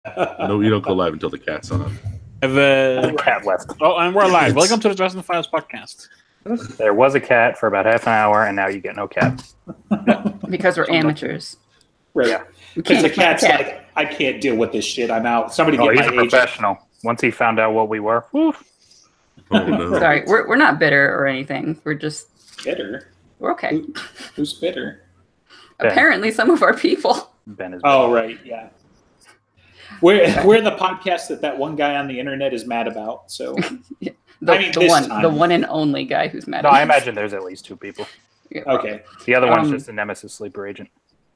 No, you don't go live until the cat's on. The cat left. Oh, and we're live. Welcome to the Dresden Files podcast. There was a cat for about half an hour, and now you get no cat. Because we're amateurs. Right. Yeah. Because the cat's like, I can't deal with this shit. I'm out. Somebody get He's my a agent. professional. Once he found out what we were, whew. Oh, no. Sorry, we're not bitter or anything. We're just Bitter? we're okay. Who's bitter? Ben. Apparently, some of our people. Ben is. Oh, right. Yeah. We're the podcast that one guy on the internet is mad about. So The one and only guy who's mad. No, at I us. imagine there's at least two people. Yeah. okay. The other one's just a Nemesis sleeper agent.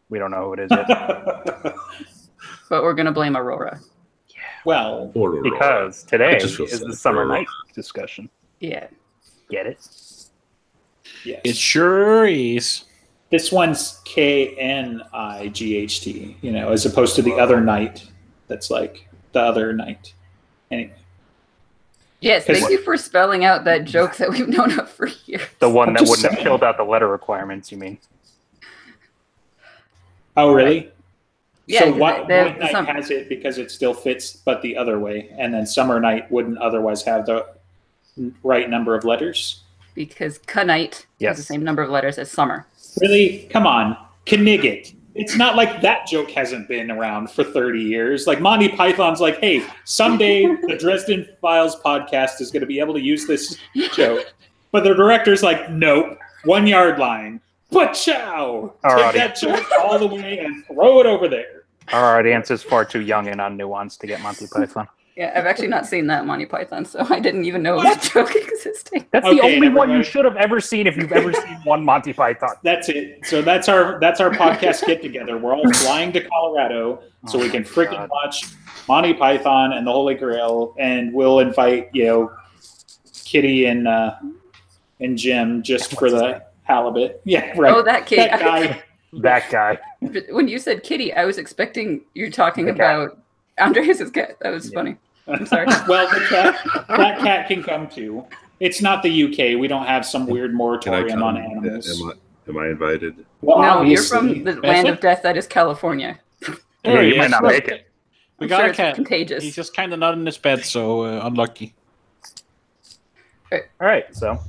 We don't know who it is yet. But we're gonna blame Aurora. Well, Because today just feel is sad the for summer Aurora. night discussion. Yeah. Get it? yes. It sure is. This one's KNIGHT, as opposed to the other night. That's like the other night. Anyway. Yes. Thank you for spelling out that joke that we've known of for years. The one I'm that just wouldn't have saying. filled out the letter requirements, you mean? Oh, really? Yeah, so because White they have Night some- has it because it still fits, but the other way. And then Summer Night wouldn't otherwise have the right number of letters. Because Knight Yes. has the same number of letters as summer. Really? Come on. Knigget. It's not like that joke hasn't been around for 30 years. Like Monty Python's like, hey, someday the Dresden Files podcast is going to be able to use this joke. But the director's like, nope, 1 yard line. Pachow! Alrighty. Take that joke all the way and throw it over there. Our audience is far too young and unnuanced to get Monty Python. Yeah, I've actually not seen that Monty Python, so I didn't even know that joke existed. That's Okay, the only never one you mind. should have ever seen if you've ever seen one Monty Python. That's it. So that's our podcast get together. We're all flying to Colorado so we can freaking God. watch Monty Python and the Holy Grail, and we'll invite Kitty and Jim just for the halibut. Yeah, right. Oh, that kid. That guy. That guy. When you said kitty, I was expecting you talking The cat. about Andres' cat. That was funny. I'm sorry. Well, that cat can come too. It's not the UK. We don't have some weird Can I moratorium come? on animals. Am I invited? Well, No, you're obviously. from the land of death that is California. Yeah, you yeah, might not so- make it. We I'm got sure a it's cat. contagious. He's just kind of not in his bed, so unlucky. All right, so.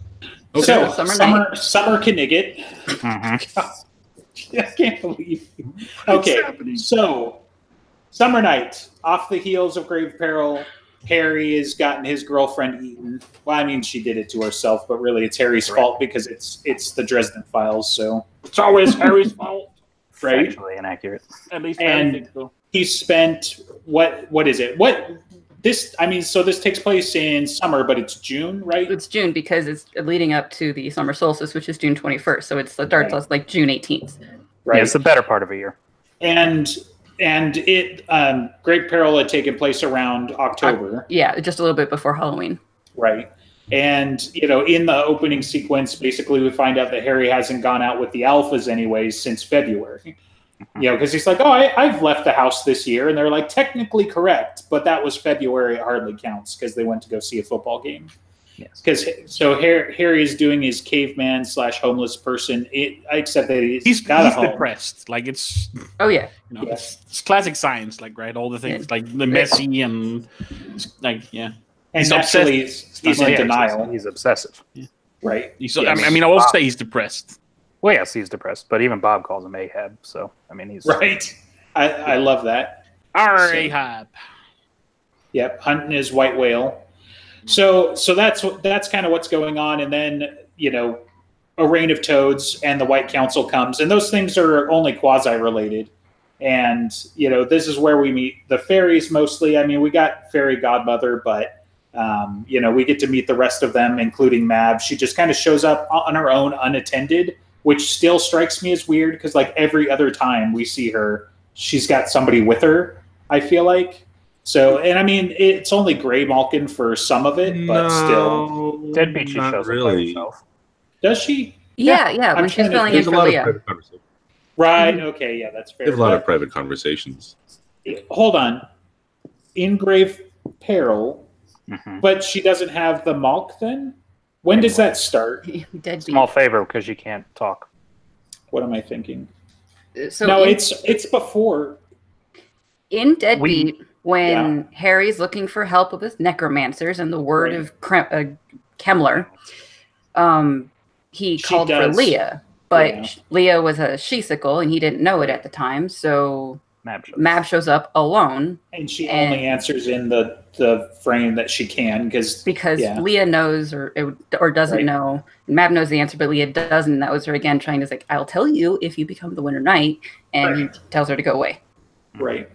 So, Summer Summer Knigget. I can't believe you. Okay, so Summer Night, off the heels of Grave Peril, Harry has gotten his girlfriend eaten. Well, I mean, she did it to herself, but really it's Harry's fault because it's the Dresden Files. So It's always Harry's fault. right, Factually inaccurate. At least And- Harry thinks so. he spent what is it? So this takes place in summer, but it's June, right? It's June because it's leading up to the summer solstice, which is June 21st. So it starts like June 18th. Right. Yeah, it's the better part of a year. And it Great Peril had taken place around October. Yeah, just a little bit before Halloween. Right. And, in the opening sequence, basically we find out that Harry hasn't gone out with the alphas anyways since February. Because he's like, I've left the house this year. And they're like, technically correct. But that was February. It hardly counts because they went to go see a football game. Yes. So Harry is doing his caveman / homeless person, except that he's got a he's home. depressed. Like it's Oh, yeah. Yes. it's classic science, like right, all the things like the messy and like yeah. And He's naturally, obsessed. he's Well, in yeah, denial. He's obsessive. Right. He's, Yes. I mean, I will say he's depressed. Well, yes, he's depressed, but even Bob calls him Ahab. So, I mean, he's Right. I love that. Ahab. Yep, hunting his white whale. So that's kind of what's going on, and then a rain of toads and the White Council comes, and those things are only quasi related. And this is where we meet the fairies mostly. I mean, we got fairy godmother, but we get to meet the rest of them, including Mab. She just kind of shows up on her own, unattended, which still strikes me as weird because like every other time we see her, she's got somebody with her. I feel like. So, and I mean, it's only Grey Malkin for some of it, but still. deadbeat. She not shows up by really. herself. Does she? Yeah, I'm when she's trying to- filling in There's a for lot of Leah. private conversations. Right. Okay. Yeah, that's fair. They have a lot of But- private conversations. hold on. In Grave Peril, Mhm. but she doesn't have the Malk then? When does that start? Deadbeat. Small favor because you can't talk. What am I thinking? So No, in, it's before. in Deadbeat, when Harry's looking for help with necromancers and the word of Kemmler, he called for Leah, but Leah was a she-sickle and he didn't know it at the time, so Mab shows up alone. And she only answers in the frame that she can because Leah knows or doesn't know. Mab knows the answer, but Leah doesn't. And that was her again trying to say, I'll tell you if you become the Winter Knight, and he tells her to go away. Right.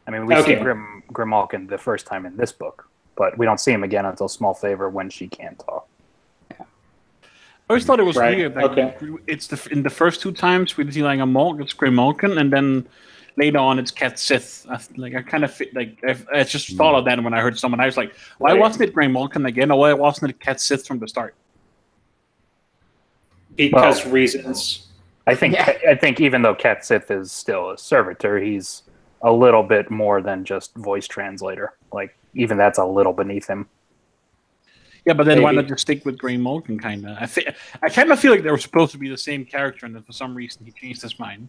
I mean, we see Grimalkin the first time in this book, but we don't see him again until Small Favor when she can talk. I always thought it was weird. Like, it's in the first 2 times we see like a Morg, it's Grimalkin, and then later on it's Cat Sith. I kind of I just thought of that when I heard someone. I was like, why wasn't it Grimalkin again, or why wasn't it Cat Sith from the start? Because reasons. I think even though Cat Sith is still a servitor, he's a little bit more than just voice translator. Like, even that's a little beneath him. Yeah, but then why not just stick with Grimalkin, kind of? I kind of feel like they were supposed to be the same character, and then for some reason he changed his mind.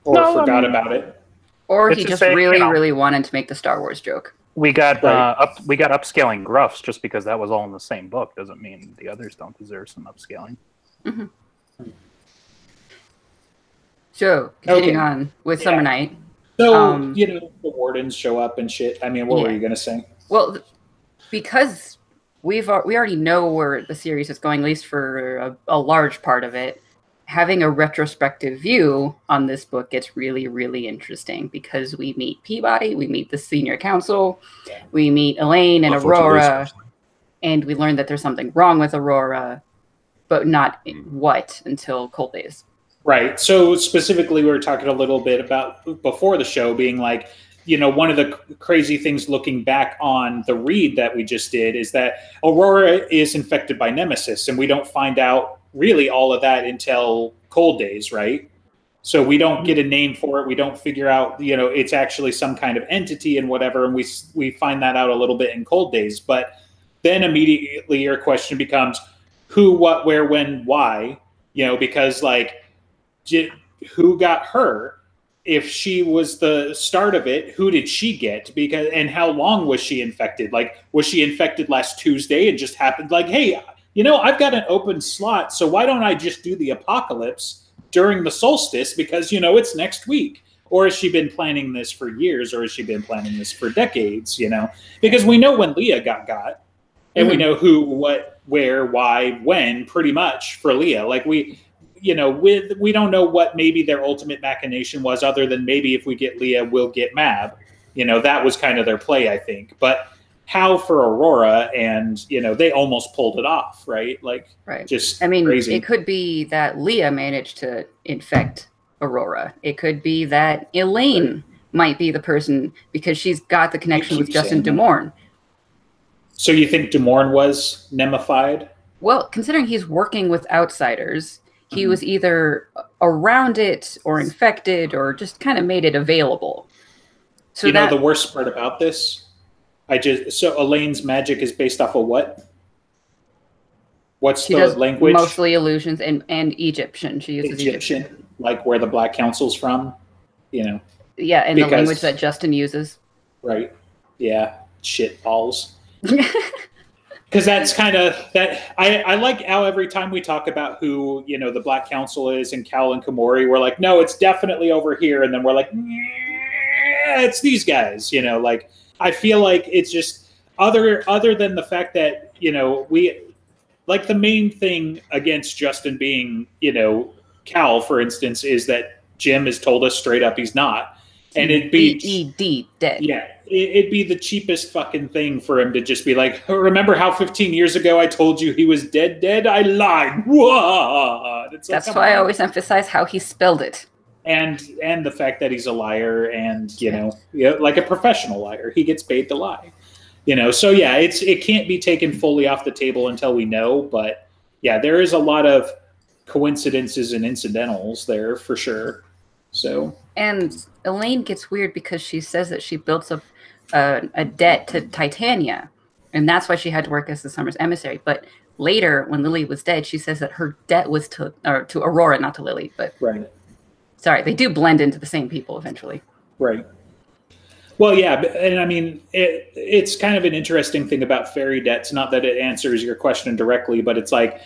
Or forgot about it. Or he just really wanted to make the Star Wars joke. We got upscaling Gruffs just because that was all in the same book. Doesn't mean the others don't deserve some upscaling. Mm-hmm. So, continuing on with Summer Night. So, the wardens show up and shit. I mean, what were you going to say? Well, because we already know where the series is going, at least for a large part of it, having a retrospective view on this book gets really, really interesting because we meet Peabody, we meet the senior council, we meet Elaine and Aurora, and we learn that there's something wrong with Aurora, but not what until Cold Days. Right. So specifically, we were talking a little bit about before the show being like, one of the crazy things looking back on the read that we just did is that Aurora is infected by Nemesis, and we don't find out really all of that until Cold Days, right? So we don't get a name for it. We don't figure out, it's actually some kind of entity and whatever, and we find that out a little bit in Cold Days. But then immediately your question becomes who, what, where, when, why, because who got her? If she was the start of it, who did she get? And how long was she infected? Like, was she infected last Tuesday and just happened like, hey, I've got an open slot, so why don't I just do the apocalypse during the solstice because, it's next week? Or has she been planning this for years, or has she been planning this for decades, Because we know when Leah got, and we know who, what, where, why, when, pretty much for Leah. Like, we don't know what maybe their ultimate machination was, other than maybe if we get Leah, we'll get Mab. That was kind of their play, I think. But how for Aurora, and they almost pulled it off, right? Just crazy. It could be that Leah managed to infect Aurora. It could be that Elaine might be the person because she's got the connection with Justin Demorne. So you think Demorne was nemified? Well, considering he's working with outsiders, he was either around it or infected or just kind of made it available. So the worst part about this? So Elaine's magic is based off of what? What's the language? Mostly illusions and Egyptian. She uses Egyptian. Like where the Black Council's from, Yeah, and the language that Justin uses. Right. Yeah. Shit balls. Because that's kind of that. I like how every time we talk about who the Black Council is and Cal and Komori, we're like, no, it's definitely over here, and then we're like, yeah, it's these guys. I feel like it's just other than the fact that we like the main thing against Justin being Cal, for instance, is that Jim has told us straight up he's not, and it'd be dead. Yeah. It'd be the cheapest fucking thing for him to just be like, remember how 15 years ago I told you he was dead? I lied. What? That's why I always emphasize how he spelled it. And the fact that he's a liar and, like a professional liar. He gets paid to lie. So yeah, it can't be taken fully off the table until we know. But yeah, there is a lot of coincidences and incidentals there for sure. So. And Elaine gets weird because she says that she built up a debt to Titania, and that's why she had to work as the Summer's emissary. But later, when Lily was dead, she says that her debt was to Aurora, not to Lily. But right, sorry, they do blend into the same people eventually. Right. Well, yeah, and I mean, it's kind of an interesting thing about Faerie debts. Not that it answers your question directly, but it's like,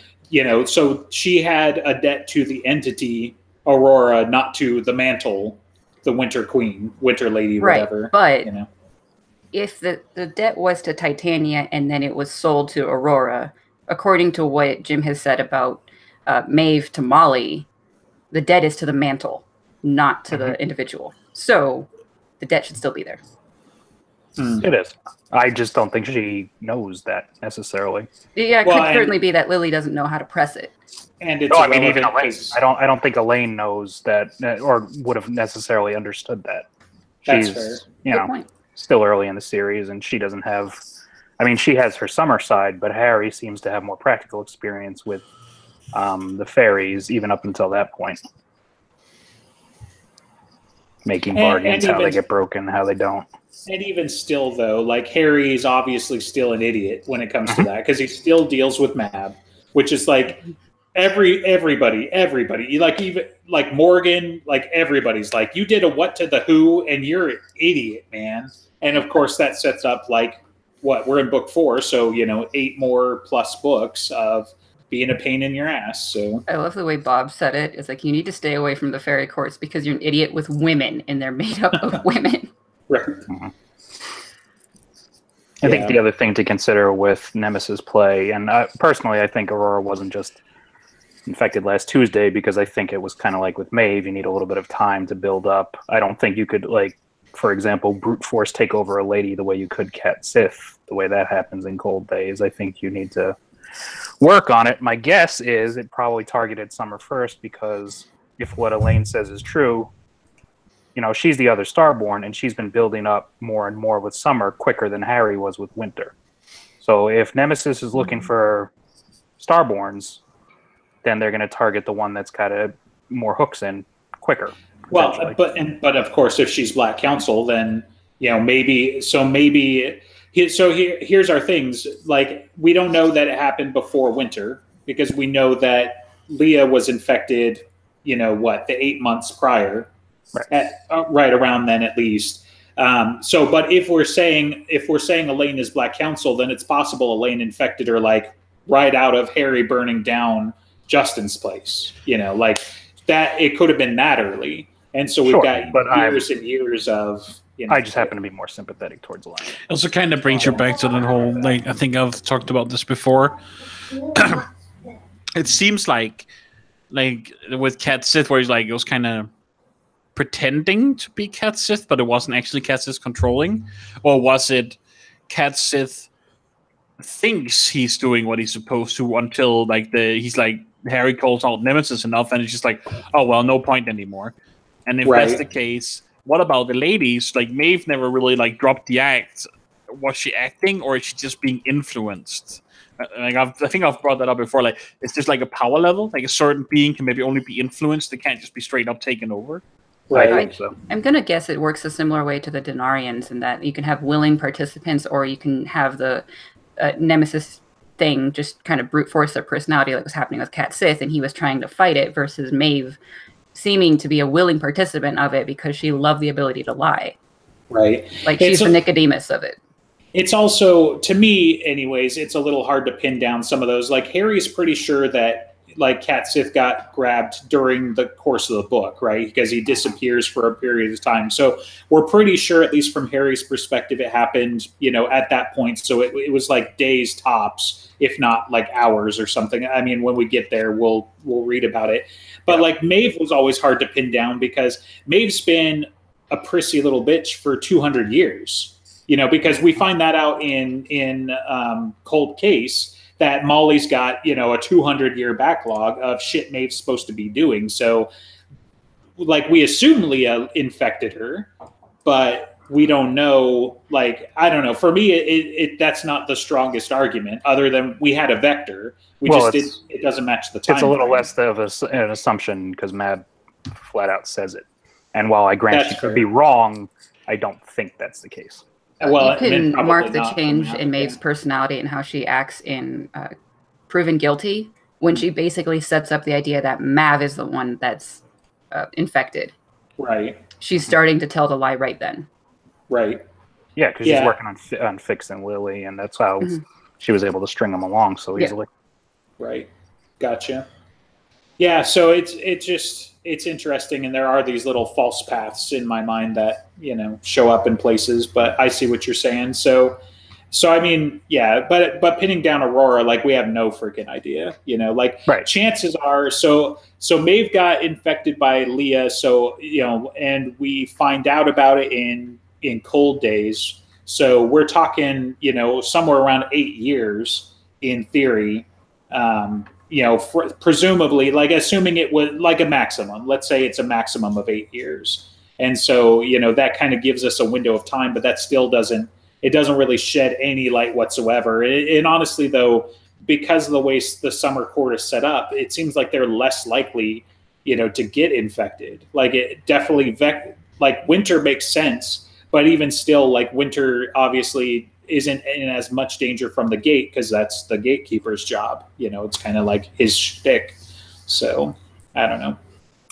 so she had a debt to the entity Aurora, not to the mantle, the Winter Queen, Winter Lady, whatever. But if the debt was to Titania and then it was sold to Aurora, according to what Jim has said about Maeve to Molly, the debt is to the mantle, not to the individual. So the debt should still be there. It is. I just don't think she knows that necessarily. Yeah, it could certainly be that Lily doesn't know how to press it. And it's even Elaine. I don't think Elaine knows that, or would have necessarily understood that. That's fair. Good point. Still early in the series, and she doesn't have. I mean, she has her summer side, but Harry seems to have more practical experience with the fairies, even up until that point. Making bargains, how they get broken, how they don't. And even still, though, like Harry's obviously still an idiot when it comes to that, because he still deals with Mab, which is like everybody, like even like Morgan, like everybody's like, you did a what to the who, and you're an idiot, man. And of course, that sets up like we're in book 4, so 8 more plus books of being a pain in your ass. So I love the way Bob said it. It's like, you need to stay away from the fairy courts because you're an idiot with women, and they're made up of women. Right. I think the other thing to consider with Nemesis play, and personally, I think Aurora wasn't just infected last Tuesday, because I think it was kind of like with Maeve, you need a little bit of time to build up. I don't think you could, like, for example, brute force take over a lady the way you could Cat Sith, the way that happens in Cold Days. I think you need to work on it. My guess is it probably targeted Summer first, because if what Elaine says is true, she's the other Starborn, and she's been building up more and more with Summer quicker than Harry was with Winter. So if Nemesis is looking for Starborns, then they're going to target the one that's got more hooks in quicker. Well, but of course, if she's Black Council, then here's our things. Like, we don't know that it happened before Winter, because we know that Leah was infected. The 8 months prior. Right around then, at least. But if we're saying Elaine is Black Council, then it's possible Elaine infected her like right out of Harry burning down Justin's place. Like that. It could have been that early, and so we've got years and years of. I just happen to be more sympathetic towards Elaine. It also kind of brings you back to that whole, like, I think I've talked about this before. It seems like with Cat Sith, where it was kind of pretending to be Cat Sith, but it wasn't actually Cat Sith controlling? Or was it Cat Sith thinks he's doing what he's supposed to until Harry calls out Nemesis enough, and it's just like, oh well, no point anymore. And if that's the case, what about the ladies? Like, Maeve never really dropped the act. Was she acting, or is she just being influenced? I think I've brought that up before. Like, it's just like a power level. Like, a certain being can maybe only be influenced. It can't just be straight up taken over. Right. I'm going to guess it works a similar way to the Denarians, in that you can have willing participants, or you can have the Nemesis thing just kind of brute force their personality, like was happening with Cat Sith, and he was trying to fight it, versus Maeve seeming to be a willing participant of it because she loved the ability to lie. Right. Like, she's the Nicodemus of it. It's also, to me anyways, it's a little hard to pin down some of those. Like, Harry's pretty sure that Cat Sith got grabbed during the course of the book, right? Because he disappears for a period of time. So we're pretty sure, at least from Harry's perspective, it happened, at that point. So it was like days tops, if not like hours or something. I mean, when we get there, we'll read about it. But Maeve was always hard to pin down, because Maeve's been a prissy little bitch for 200 years, because we find that out in Cold Case, that Molly's got, a 200-year backlog of shit Maeve's supposed to be doing. So, we assume Leah infected her, but we don't know. I don't know. For me, that's not the strongest argument, other than we had a vector. It doesn't match the time. It's a little less of an assumption, because Mab flat out says it. And while I grant she could be wrong, I don't think that's the case. Well, you can mark the change in Maeve's personality and how she acts in Proven Guilty, when she basically sets up the idea that Mav is the one that's infected. Right. She's starting to tell the lie right then. Right. Yeah, because she's working on fixing Lily, and that's how she was able to string them along so easily. Right. Gotcha. Yeah, so it's interesting, and there are these little false paths in my mind that, you know, show up in places, but I see what you're saying. So I mean, yeah, but pinning down Aurora, like, we have no freaking idea, you know, like, chances are, so Maeve got infected by Leah, so, you know, and we find out about it in Cold Days. So we're talking, you know, somewhere around 8 years in theory, you know, presumably, like, assuming it was like a maximum, let's say it's a maximum of 8 years. And so, you know, that kind of gives us a window of time, but that still doesn't really shed any light whatsoever. And honestly, though, because of the way the summer court is set up, it seems like they're less likely, you know, to get infected. Like, it definitely, like, Winter makes sense, but even still, like, Winter obviously isn't in as much danger from the gate because that's the gatekeeper's job. You know, it's kind of like his shtick. So I don't know.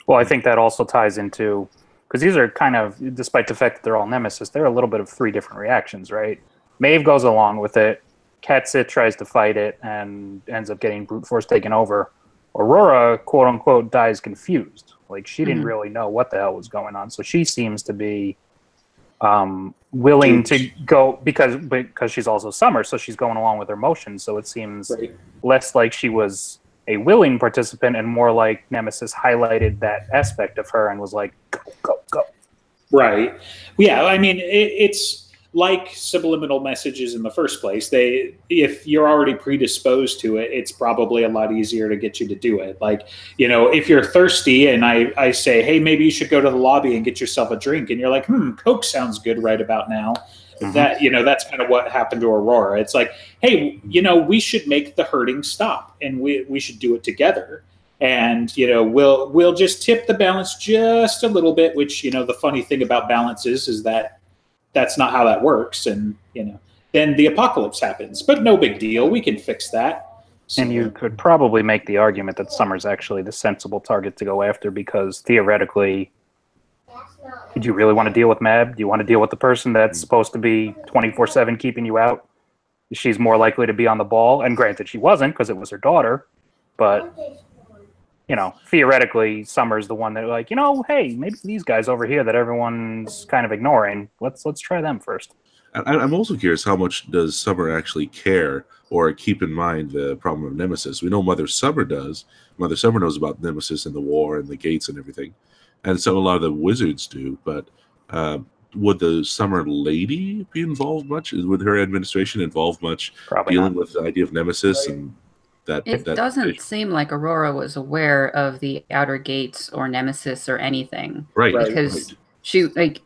Well, I think that also ties into, because these are kind of, despite the fact that they're all Nemesis, they're a little bit of 3 different reactions, right? Maeve goes along with it. Catsit tries to fight it and ends up getting brute force taken over. Aurora, quote unquote, dies confused. Like, she didn't really know what the hell was going on. So she seems to be willing to go because she's also Summer, so she's going along with her motions. So it seems less like she was a willing participant and more like Nemesis highlighted that aspect of her and was like, go, go, go. Right. Yeah. I mean, it's like subliminal messages in the first place. If you're already predisposed to it, it's probably a lot easier to get you to do it. Like, you know, if you're thirsty and I say, hey, maybe you should go to the lobby and get yourself a drink, and you're like, Coke sounds good right about now. That, you know, that's kind of what happened to Aurora. It's like, hey, you know, we should make the hurting stop, and we should do it together. And, you know, we'll just tip the balance just a little bit, which, you know, the funny thing about balance is that that's not how that works. And, you know, then the apocalypse happens, but no big deal. We can fix that. So, and you could probably make the argument that Summer's actually the sensible target to go after, because theoretically, did you really want to deal with Mab? Do you want to deal with the person that's supposed to be 24/7 keeping you out? She's more likely to be on the ball. And granted, she wasn't because it was her daughter, but, you know, theoretically, Summer's the one that, like, you know, hey, maybe these guys over here that everyone's kind of ignoring, let's try them first. I'm also curious, how much does Summer actually care or keep in mind the problem of Nemesis? We know Mother Summer does. Mother Summer knows about Nemesis and the war and the gates and everything. And so a lot of the wizards do. But would the Summer Lady be involved much? Would her administration involve much dealing with the idea of Nemesis and that? It doesn't seem like Aurora was aware of the outer gates or Nemesis or anything. Right. Because she, like,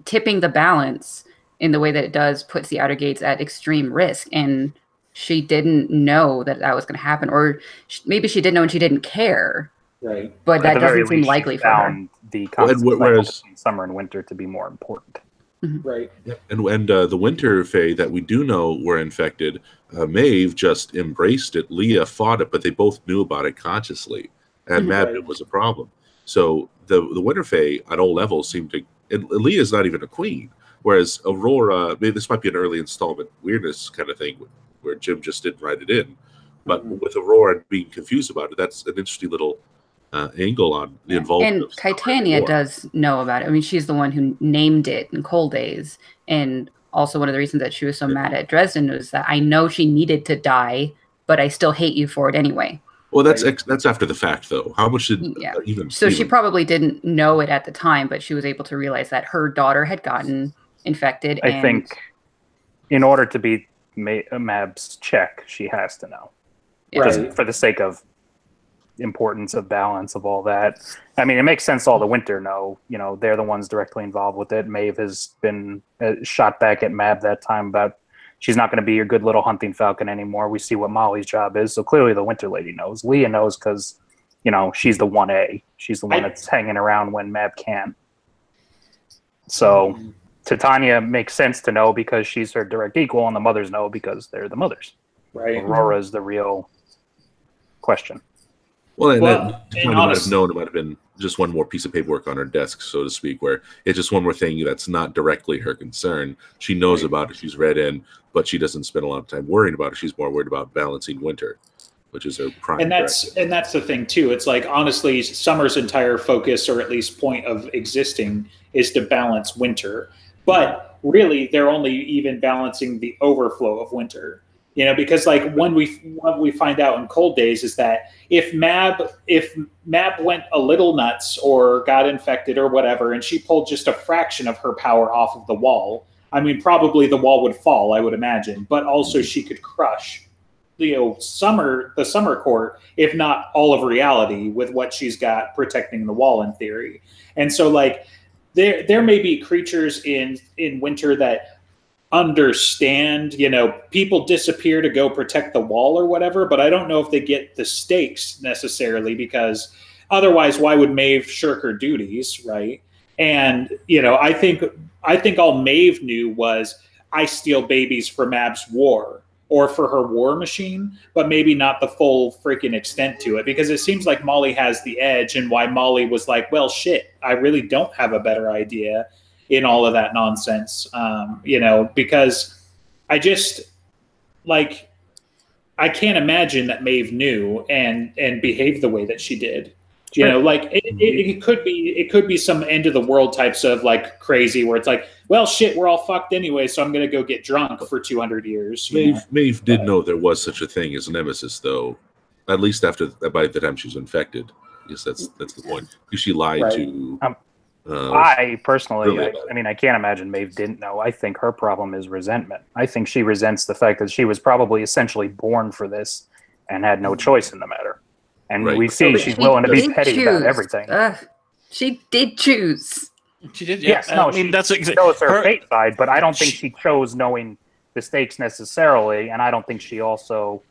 tipping the balance in the way that it does puts the outer gates at extreme risk. And she didn't know that was going to happen. Or maybe she did know and she didn't care. Right. But that doesn't seem likely for her. The concept between Summer and Winter to be more important. Right. And the Winter Fae that we do know were infected, Maeve just embraced it. Leah fought it, but they both knew about it consciously. And Mab knew it was a problem. So the Winter Fae at all levels seem to... And Leah's not even a queen. Whereas Aurora... Maybe this might be an early installment weirdness kind of thing where Jim just didn't write it in. But with Aurora being confused about it, that's an interesting little... angle on the involvement. And Titania does know about it. I mean, she's the one who named it in Cold Days. And also one of the reasons that she was so mad at Dresden was that I know she needed to die, but I still hate you for it anyway. Well, that's after the fact, though. How much did she probably didn't know it at the time, but she was able to realize that her daughter had gotten infected. I think in order to beat Mab's check, she has to know. Just for the sake of importance of balance of all that. I mean, it makes sense all the Winter know. You know, they're the ones directly involved with it. Maeve has been shot back at Mab that time about she's not going to be your good little hunting falcon anymore. We see what Molly's job is. So clearly the Winter Lady knows. Leah knows because, you know, she's the 1A. She's the one that's hanging around when Mab can't. So Titania makes sense to know because she's her direct equal, and the mothers know because they're the mothers. Right. Aurora's the real question. Well, Titania might have known it might have been just one more piece of paperwork on her desk, so to speak, where it's just one more thing that's not directly her concern. She knows about it, she's read in, but she doesn't spend a lot of time worrying about it. She's more worried about balancing winter, which is her prime. And that's the thing too. It's like, honestly, Summer's entire focus, or at least point of existing, is to balance winter. But really, they're only even balancing the overflow of winter. You know, because like what we find out in Cold Days is that if Mab went a little nuts or got infected or whatever, and she pulled just a fraction of her power off of the wall, I mean, probably the wall would fall, I would imagine, but also she could crush, you know, the Summer Court, if not all of reality, with what she's got protecting the wall in theory. And so like there may be creatures in winter that understand, you know, people disappear to go protect the wall or whatever, but I don't know if they get the stakes necessarily, because otherwise why would Maeve shirk her duties, right? And, you know, I think all Maeve knew was, I steal babies for Mab's war or for her war machine, but maybe not the full freaking extent to it, because it seems like Molly has the edge, and why Molly was like, well, shit, I really don't have a better idea in all of that nonsense, you know, because I just, like, I can't imagine that Maeve knew and behaved the way that she did. You know, like it could be some end of the world types of like crazy where it's like, well, shit, we're all fucked anyway, so I'm gonna go get drunk for 200 years. Maeve did know there was such a thing as Nemesis, though. At least by the time she was infected. I guess that's the point. Because she lied to. I personally, I mean, I can't imagine Maeve didn't know. I think her problem is resentment. I think she resents the fact that she was probably essentially born for this and had no choice in the matter. And we see she's willing to be petty about everything. She did choose. She did, yeah. Yes, no, I mean, that's exactly her fate side, but I don't think she chose knowing the stakes necessarily, and I don't think she also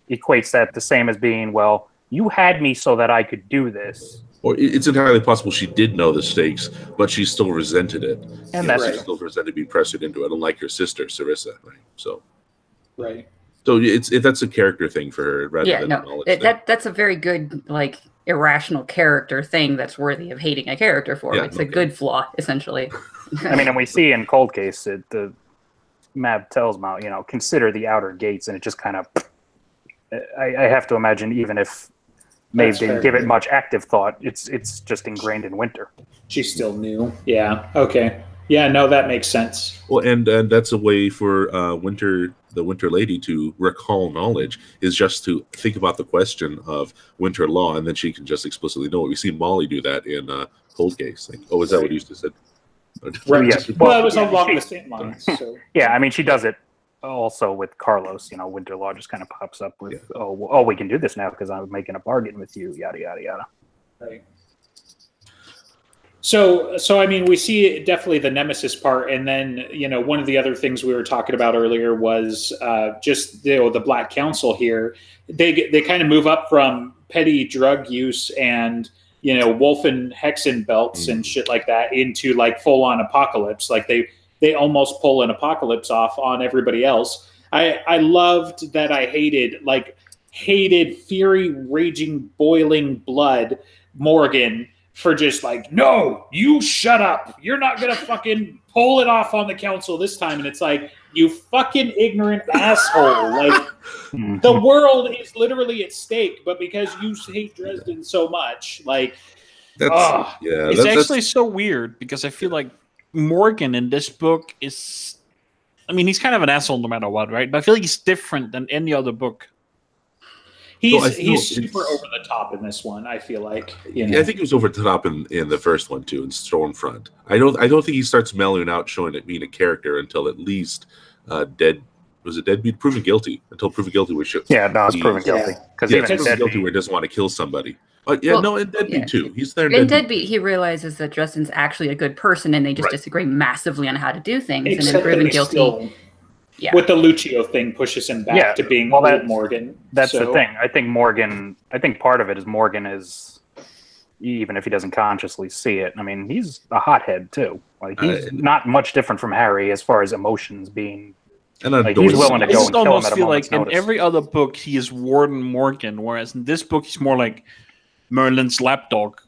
equates that the same as being, well, you had me so that I could do this. Or it's entirely possible she did know the stakes, but she still resented it. And that's she still resented being pressured into it, unlike her sister, Sarissa. Right? So that's a character thing for her, rather than a knowledge thing. That's a very good, like, irrational character thing that's worthy of hating a character for. It's a good flaw, essentially. I mean, and we see in Cold Case, the Mab tells Mount, you know, consider the outer gates, and it just kind of, I have to imagine, even if Maeve didn't give it much active thought, it's just ingrained in winter. She still knew. Yeah. Okay. Yeah. No, that makes sense. Well, and that's a way for the Winter Lady to recall knowledge, is just to think about the question of winter law, and then she can just explicitly know it. We see Molly do that in Cold Case. Like, oh, is that what you used to say? Right. Yes. Well, it was along the same lines. So. Yeah, I mean, she does it also with Carlos. You know, winter law just kind of pops up with, oh, we can do this now because I'm making a bargain with you, yada yada yada. Right. So I mean, we see definitely the Nemesis part, and then, you know, one of the other things we were talking about earlier was just the Black Council here. They kind of move up from petty drug use and, you know, Wolfen Hexen belts and shit like that into like full on apocalypse. Like they almost pull an apocalypse off on everybody else. I loved that. I hated Faerie raging, boiling blood Morgan for just like, no, you shut up. You're not going to fucking pull it off on the council this time. And it's like, you fucking ignorant asshole. Like, the world is literally at stake, but because you hate Dresden so much, like, it's actually so weird, because I feel like Morgan in this book is, I mean, he's kind of an asshole no matter what, right? But I feel like he's different than any other book. He's super over the top in this one, I feel like. You know? Yeah, I think he was over the top in the first one too, in Stormfront. I don't think he starts mellowing out, showing it being a character until at least Deadbeat? Proven Guilty. Until Proven Guilty was shown. Yeah, no, it's Proven Guilty. Because Proven Guilty where he doesn't want to kill somebody. In Deadbeat too. He's there in Deadbeat. He realizes that Dresden's actually a good person, and they just disagree massively on how to do things. Except and in Proven Guilty, with the Lucio thing, pushes him back to being Morgan. That's the thing. I think part of it is Morgan is, even if he doesn't consciously see it, I mean, he's a hothead too. Like, he's not much different from Harry as far as emotions being. And like, he's willing to go and kill him at a moment's notice. In every other book, he is Warden Morgan, whereas in this book, he's more like Merlin's lapdog,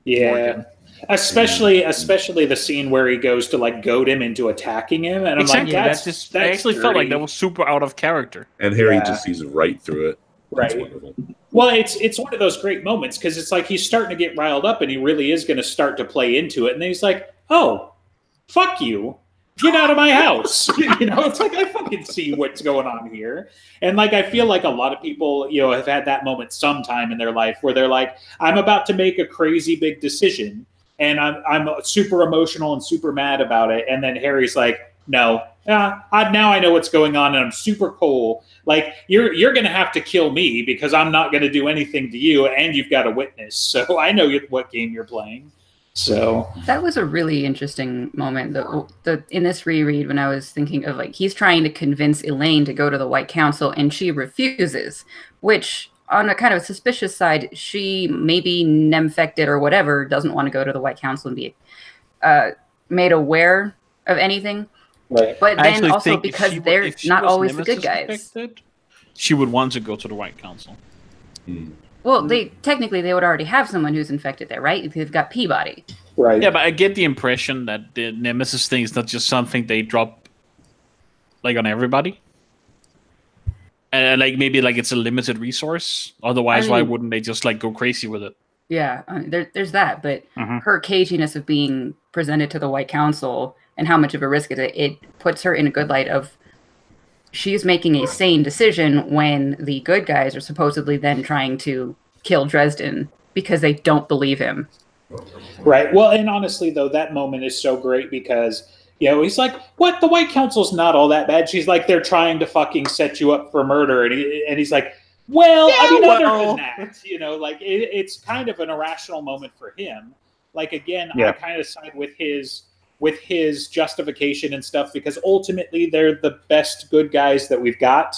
Morgan. Especially the scene where he goes to like goad him into attacking him, and I'm like, that's I actually felt like that was super out of character. And Harry just sees right through it. Right. That's wonderful. Well, it's one of those great moments because it's like he's starting to get riled up, and he really is going to start to play into it, and then he's like, "Oh, fuck you." Get out of my house. It's like, I fucking see what's going on here. And like, I feel like a lot of people, have had that moment sometime in their life where they're like, I'm about to make a crazy big decision and I'm super emotional and super mad about it. And then Harry's like, no, now I know what's going on and I'm super cool. Like, you're going to have to kill me because I'm not going to do anything to you and you've got a witness. So I know what game you're playing. So that was a really interesting moment. In this reread, when I was thinking of like he's trying to convince Elaine to go to the White Council and she refuses, which on a kind of suspicious side, she maybe nemfected or whatever doesn't want to go to the White Council and be made aware of anything. Right. But then also because they're not always the good guys. She would want to go to the White Council. Well, they would already have someone who's infected there, right? They've got Peabody. Right. Yeah, but I get the impression that the Nemesis thing is not just something they drop like on everybody. And like maybe like it's a limited resource. Otherwise, why wouldn't they just like go crazy with it? Yeah, there's that, but her caginess of being presented to the White Council and how much of a risk it puts her in a good light of she's making a sane decision when the good guys are supposedly then trying to kill Dresden because they don't believe him. Right. Well, and honestly, though, that moment is so great because, he's like, what? The White Council's not all that bad. She's like, they're trying to fucking set you up for murder. And he's like, well, other than that, like it's kind of an irrational moment for him. Like, again, I kind of side with his justification and stuff because ultimately they're the best good guys that we've got,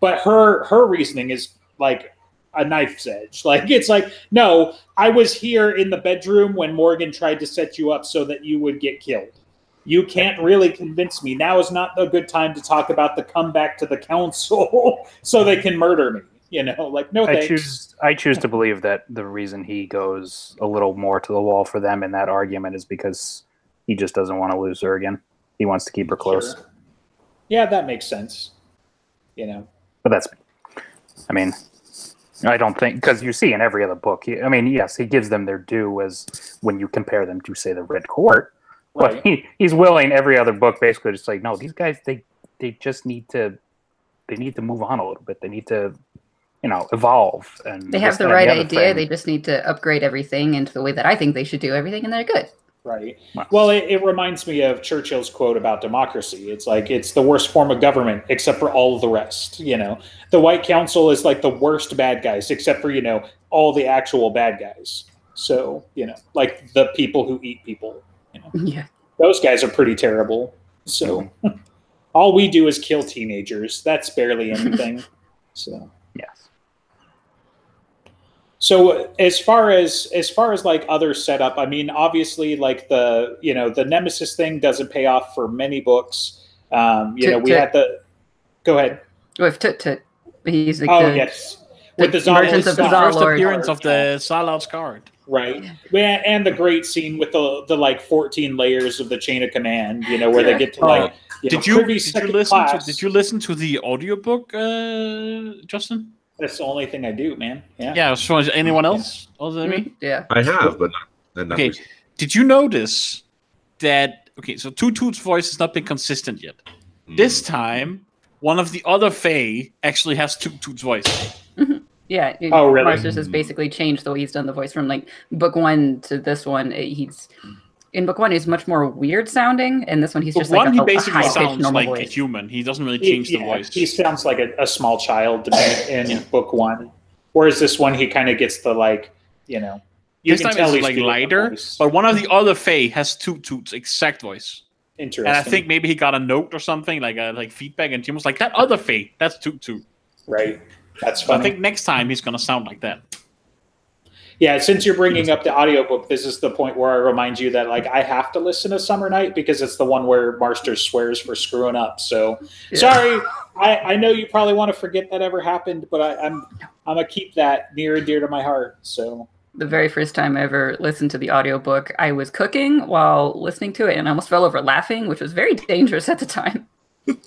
but her reasoning is like a knife's edge. Like, it's like, no, I was here in the bedroom when Morgan tried to set you up so that you would get killed. You can't really convince me. Now is not a good time to talk about the comeback to the council so they can murder me. Like, no thanks. I choose to believe that the reason he goes a little more to the wall for them in that argument is because he just doesn't want to lose her again. He wants to keep her close. Sure. Yeah, that makes sense. But that's, I don't think, because you see in every other book, yes, he gives them their due as when you compare them to, say, the Red Court. Right. But he's willing every other book basically just like, no, these guys, they just need to move on a little bit. They need to, evolve. And they have the right idea. They just need to upgrade everything into the way that I think they should do everything, and they're good. Right. Well, it reminds me of Churchill's quote about democracy. It's like, it's the worst form of government except for all of the rest. The White Council is like the worst bad guys except for, all the actual bad guys. So, like the people who eat people. Yeah. Those guys are pretty terrible. So all we do is kill teenagers. That's barely anything. So yes. So as far as like other setup, obviously like the Nemesis thing doesn't pay off for many books. We had the go ahead. With he's like yes. With the emergence of the first appearance of the Zalot's card. Right. Yeah, and the great scene with the like 14 layers of the chain of command, where they get to like did you listen to the audiobook, Justin? That's the only thing I do, man. Yeah. Yeah. So is anyone else other than me? Yeah. I have, but not okay. Recently. Did you notice that? Okay, so Toot's voice has not been consistent yet. This time, one of the other Fae actually has Toot's voice. Yeah. Oh, really? Marsters has basically changed the way he's done the voice from like book 1 to this one. In book 1, he's much more weird sounding, and this one he's just like he basically sounds like voice. A human. He doesn't really change the voice. He sounds like a small child to me in book 1, whereas this one he kind of gets the like, you this can time tell it's he's like lighter, but one of the other Fae has Toot's exact voice. Interesting. And I think maybe he got a note or something like feedback, and Jim was like, "That other Fae, that's Toot." Right. That's funny. So I think next time he's gonna sound like that. Yeah, since you're bringing up the audiobook, this is the point where I remind you that like I have to listen to Summer Night because it's the one where Marster swears for screwing up. So sorry, I know you probably want to forget that ever happened, but I'm gonna keep that near and dear to my heart. So the very first time I ever listened to the audiobook, I was cooking while listening to it and I almost fell over laughing, which was very dangerous at the time.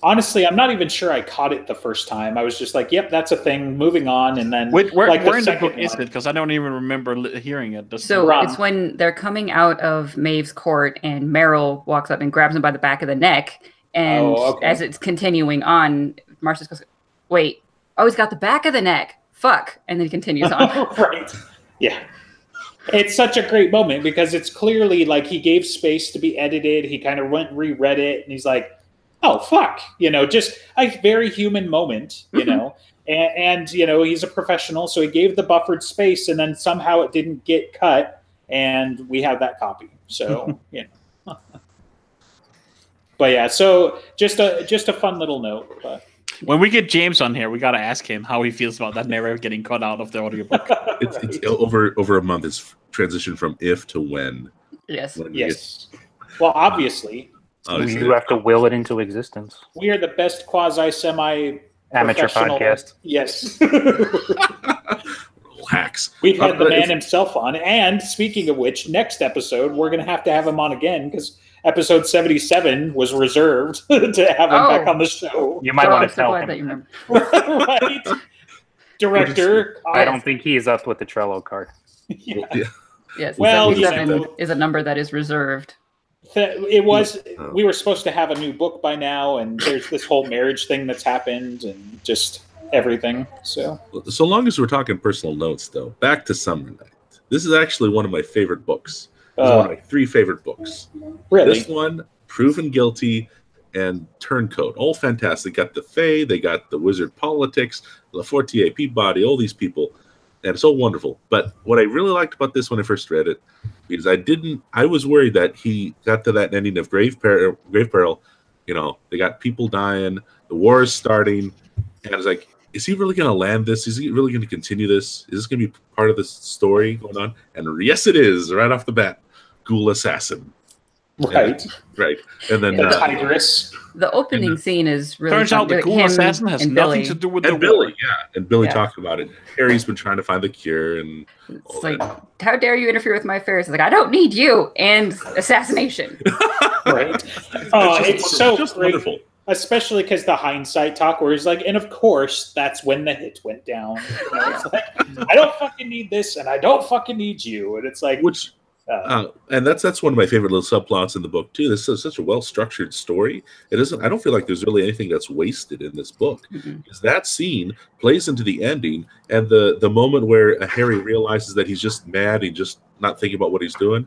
Honestly, I'm not even sure I caught it the first time. I was just like, "Yep, that's a thing." Moving on, and then where in the book one, is it? Because I don't even remember hearing it. So it's when they're coming out of Maeve's court, and Meryl walks up and grabs him by the back of the neck, and as it's continuing on, Marcius goes, "Wait, oh, he's got the back of the neck. Fuck!" And then he continues on. Right? Yeah. It's such a great moment because it's clearly like he gave space to be edited. He kind of reread it, and he's like, "Oh fuck," just a very human moment, and he's a professional, so he gave the buffered space, and then somehow it didn't get cut, and we have that copy. So but yeah, so just a fun little note. But. When we get James on here, we got to ask him how he feels about that narrative getting cut out of the audiobook. It's over a month. It's transitioned from if to when. Yes. Yes. Well, obviously. You have to will it into existence. We are the best quasi-semi amateur podcast. Yes. Hacks. We've had the man himself on. And speaking of which, next episode, we're going to have him on again because episode 77 was reserved to have him back on the show. You might want to tell him. Right. Director. I don't think he is up with the Trello card. Yeah. Yes. Well, 77 is a number that is reserved. It was. We were supposed to have a new book by now, and there's this whole marriage thing that's happened, and just everything. So long as we're talking personal notes, though, back to Summer Night. This is actually one of my favorite books. It's one of my 3 favorite books. Really? This one, Proven Guilty, and Turncoat, all fantastic. Got the Fae, they got the wizard politics, Lafortier, Peabody, all these people, and it's all wonderful. But what I really liked about this when I first read it, because I was worried that he got to that ending of Grave Peril. They got people dying, the war is starting, and I was like, is he really going to land this? Is he really going to continue this? Is this going to be part of this story going on? And yes, it is, right off the bat. Ghoul Assassin. Right. And then the Tigress. The opening scene is really turns out the Ghoul Assassin has nothing to do with the Billy. And Billy talking about it. Harry's been trying to find the cure, and it's like, how dare you interfere with my affairs? It's like, I don't need you, and assassination. Right. It's so wonderful. Especially because the hindsight talk where he's like, and of course, that's when the hit went down. It's like, I don't fucking need this, and I don't fucking need you. And it's like... and that's one of my favorite little subplots in the book, too. This is such a well-structured story. I don't feel like there's really anything that's wasted in this book. Because that scene plays into the ending, and the moment where Harry realizes that he's just mad, he's just not thinking about what he's doing,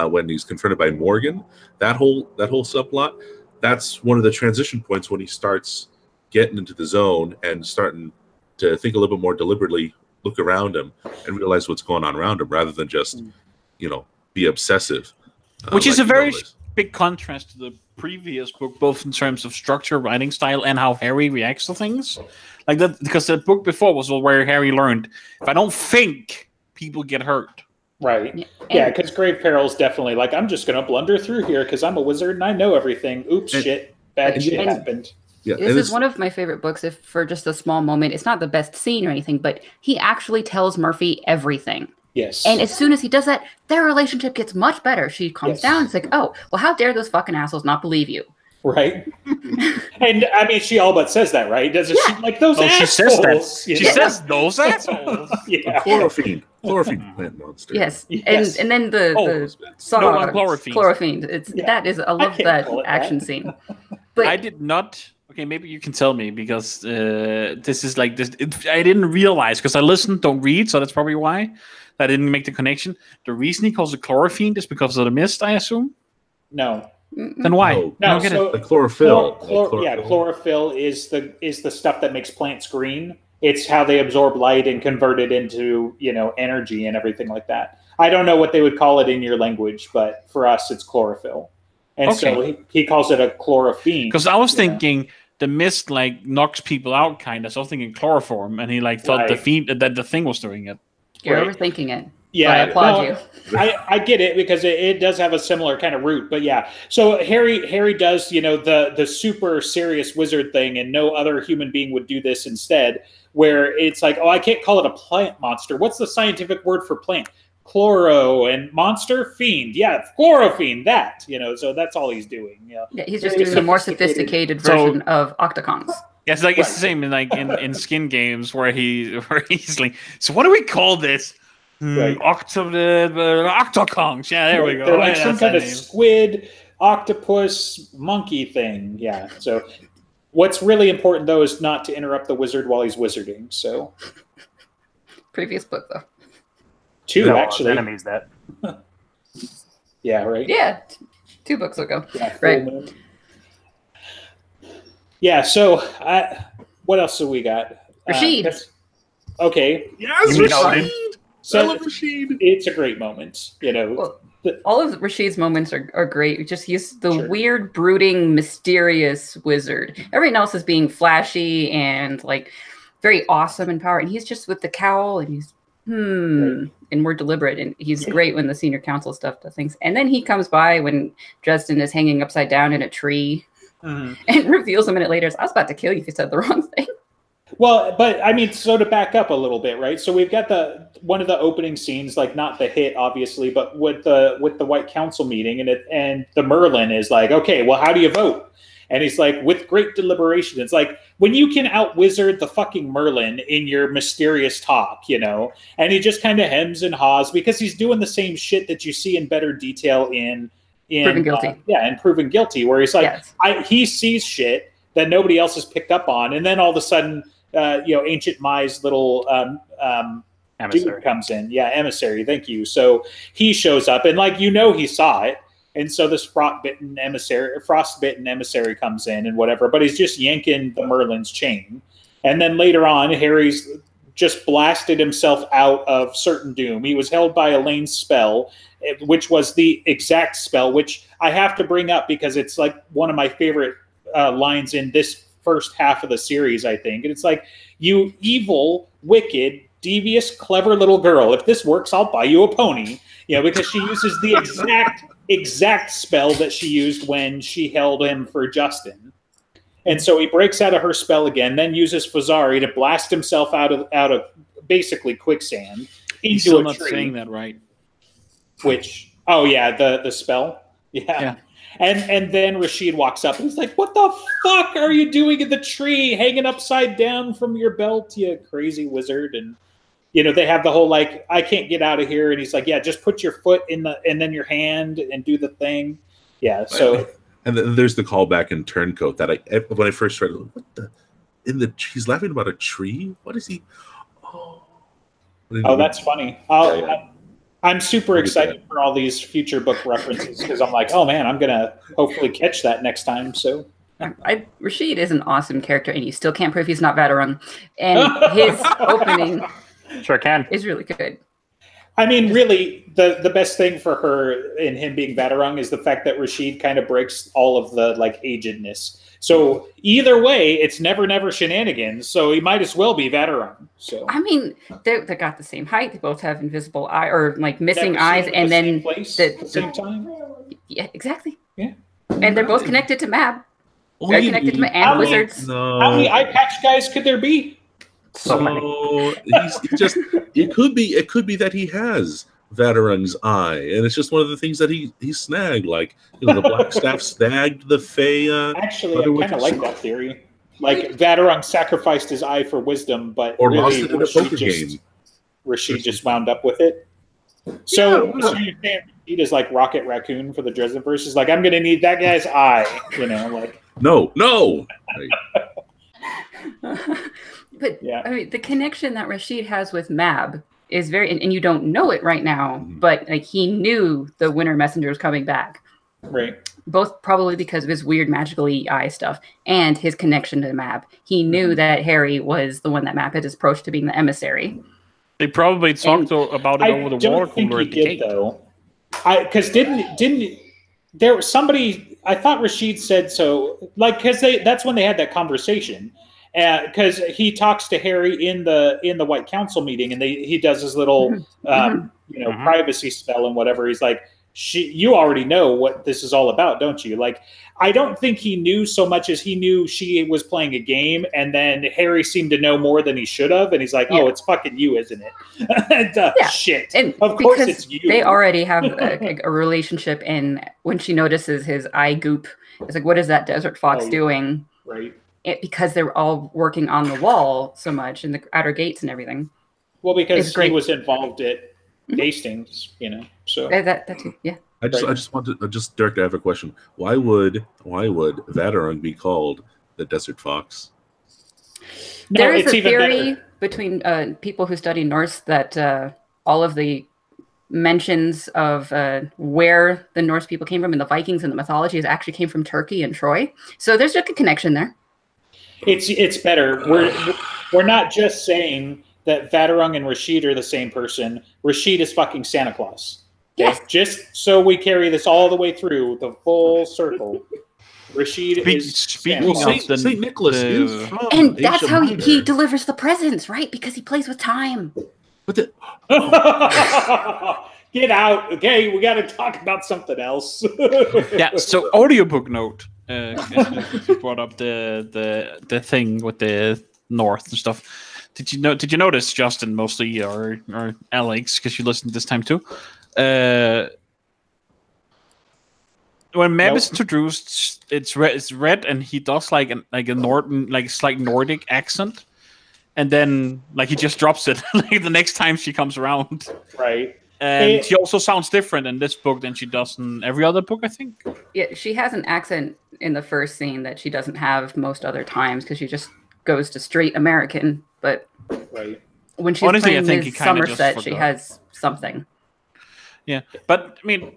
when he's confronted by Morgan, that whole subplot, that's one of the transition points when he starts getting into the zone and starting to think a little bit more deliberately, look around him, and realize what's going on around him, rather than just, be obsessive. Which is a very big contrast to the previous book, both in terms of structure, writing style, and how Harry reacts to things. Like that, because the book before was where Harry learned, if I don't think, people get hurt. Right. Yeah, because Grave Peril is definitely like, I'm just going to blunder through here because I'm a wizard and I know everything. Oops, bad shit happened. Yeah, this is one of my favorite books, if for just a small moment. It's not the best scene or anything, but he actually tells Murphy everything. Yes. And as soon as he does that, their relationship gets much better. She calms down. It's like, oh, well, how dare those fucking assholes not believe you? Right. And I mean, she all but says that, right? Doesn't she? Like those assholes. She says those assholes. Yeah. Chlorophene plant monster. Yes. And then the song Chlorophene. That is, I love that action scene. But I did not. Okay, maybe you can tell me, because this is like this. I didn't realize, because I listen, don't read, so that's probably why I didn't make the connection. The reason he calls it chlorophene is because of the mist, I assume. No. Then why? No. So the chlorophyll. Chlorophyll is the stuff that makes plants green. It's how they absorb light and convert it into energy and everything like that. I don't know what they would call it in your language, but for us, it's chlorophyll. And so he calls it a chlorophene. Because I was thinking the mist knocks people out, kind of. So I was thinking chloroform, and he thought that the thing was doing it. You're overthinking it. Yeah, I applaud you. I get it, because it does have a similar kind of root, but yeah. So Harry does the super serious wizard thing, and no other human being would do this instead. Where it's like, oh, I can't call it a plant monster. What's the scientific word for plant? chloro and monster fiend. Yeah, chlorofiend, that, so that's all he's doing. Yeah, he's just doing a more sophisticated version of octacongs. Yeah, it's the same in skin games where he's like, so what do we call this? Octacongs. Yeah, there we go. They're like some kind of squid, octopus, monkey thing. Yeah. So what's really important though is not to interrupt the wizard while he's wizarding. So previous book though. 2 actually. Enemies that. Yeah. Right. Yeah. 2 books ago. Yeah, right. Moon. Yeah. So what else have we got? Rashid. Okay. Yes, Rashid. So I love Rashid. It's a great moment, Well, all of Rashid's moments are great. Just he's the weird, brooding, mysterious wizard. Everyone else is being flashy and like very awesome in power, and he's just with the cowl and he's and more deliberate. And he's great when the senior council stuff does things. And then he comes by when Dresden is hanging upside down in a tree and reveals a minute later, I was about to kill you if you said the wrong thing. Well, but I mean, so to back up a little bit, right? So we've got one of the opening scenes, like not the hit, obviously, but with the White Council meeting, and the Merlin is like, okay, well, how do you vote? And he's like, with great deliberation. It's like when you can out-wizard the fucking Merlin in your mysterious talk, and he just kind of hems and haws because he's doing the same shit that you see in better detail in Proven Guilty. In Proven Guilty, where he's like, he sees shit that nobody else has picked up on, and then all of a sudden, Ancient Mai's little dude comes in. Yeah, emissary. Thank you. So he shows up, and he saw it, and so this frostbitten emissary comes in, and whatever. But he's just yanking the Merlin's chain, and then later on, Harry's just blasted himself out of certain doom. He was held by Elaine's spell, which was the exact spell, which I have to bring up because it's like one of my favorite lines in this first half of the series, I think. And it's like, you evil, wicked, devious, clever little girl. If this works, I'll buy you a pony. Because she uses the exact spell that she used when she held him for Justin. And so he breaks out of her spell again, then uses Faerie to blast himself out of basically quicksand He's into still a not tree. saying that right. Which, the spell? Yeah. And then Rashid walks up and he's like, what the fuck are you doing in the tree hanging upside down from your belt, you crazy wizard? And, they have the whole, I can't get out of here. And he's like, yeah, just put your foot and then your hand and do the thing. Yeah, so. And then there's the callback in Turncoat that when I first read it, he's laughing about a tree? What is he? Oh, that's funny. I'm super excited for all these future book references because I'm like, oh man, I'm gonna hopefully catch that next time. So Rashid is an awesome character, and you still can't prove he's not Vaterung. And his opening is really good. I mean, really, the best thing for her in him being Vaterung is the fact that Rashid kind of breaks all of the agedness. So either way, it's never shenanigans. So he might as well be Vaterung. So I mean, they got the same height. They both have invisible eye or missing eyes, and then at the same time. Yeah, exactly. Yeah, and they're both connected to Mab. They're connected to and wizards. How many eye patch guys could there be? So it could be that he has Vaterung's eye, and it's just one of the things that he snagged, the Black Staff snagged the Fae. Actually, I kind of like that theory. Vaterung sacrificed his eye for wisdom, but or really, lost it in a poker game. Rashid just wound up with it. So you're saying Rashid is like Rocket Raccoon for the Dresden versus I'm going to need that guy's eye. No. But I mean, the connection that Rashid has with Mab is very, and you don't know it right now, but he knew the Winter Messenger was coming back. Right. Both probably because of his weird magical eye stuff and his connection to Mab. He knew that Harry was the one that Mab had approached to being the emissary. They probably talked about it over the water cooler at the gate. Though. Because didn't there was somebody, I thought Rashid said so, because that's when they had that conversation. Because he talks to Harry in the White Council meeting, and he does his little privacy spell and whatever. He's like, you already know what this is all about, don't you? Like, I don't think he knew so much as he knew she was playing a game, and then Harry seemed to know more than he should have, and he's like, "Oh, it's fucking you, isn't it?" Shit, and of course it's you. They already have a relationship, and when she notices his eye goop, it's like, "What is that desert fox doing?" Right. Because they're all working on the wall so much, and the outer gates and everything. Well, because he was involved at Hastings, so that too, yeah. I just want to Dirk, I have a question. Why would Vadarung be called the Desert Fox? There is a theory between people who study Norse that all of the mentions of where the Norse people came from and the Vikings and the mythology actually came from Turkey and Troy. So there's a connection there. It's better. We're not just saying that Vadarung and Reread are the same person. Reread is fucking Santa Claus. Okay? Yes. Just so we carry this all the way through the full circle. Reread is speaking of St. Nicholas is from and that's Asia how Minor. he delivers the presents, right? Because he plays with time. But get out. Okay, we got to talk about something else. Yeah, so audiobook note. You brought up the thing with the North and stuff. Did you notice, Justin, mostly, or Alex, because you listened this time too? When Mab is introduced, it's red, and he does like a Norton, like a slight Nordic accent, and then like he just drops it like the next time she comes around. Right. And she also sounds different in this book than she does in every other book, I think. Yeah, she has an accent in the first scene that she doesn't have most other times because she just goes to straight American. But when she's playing Ms. Somerset, she has something. Yeah, but I mean,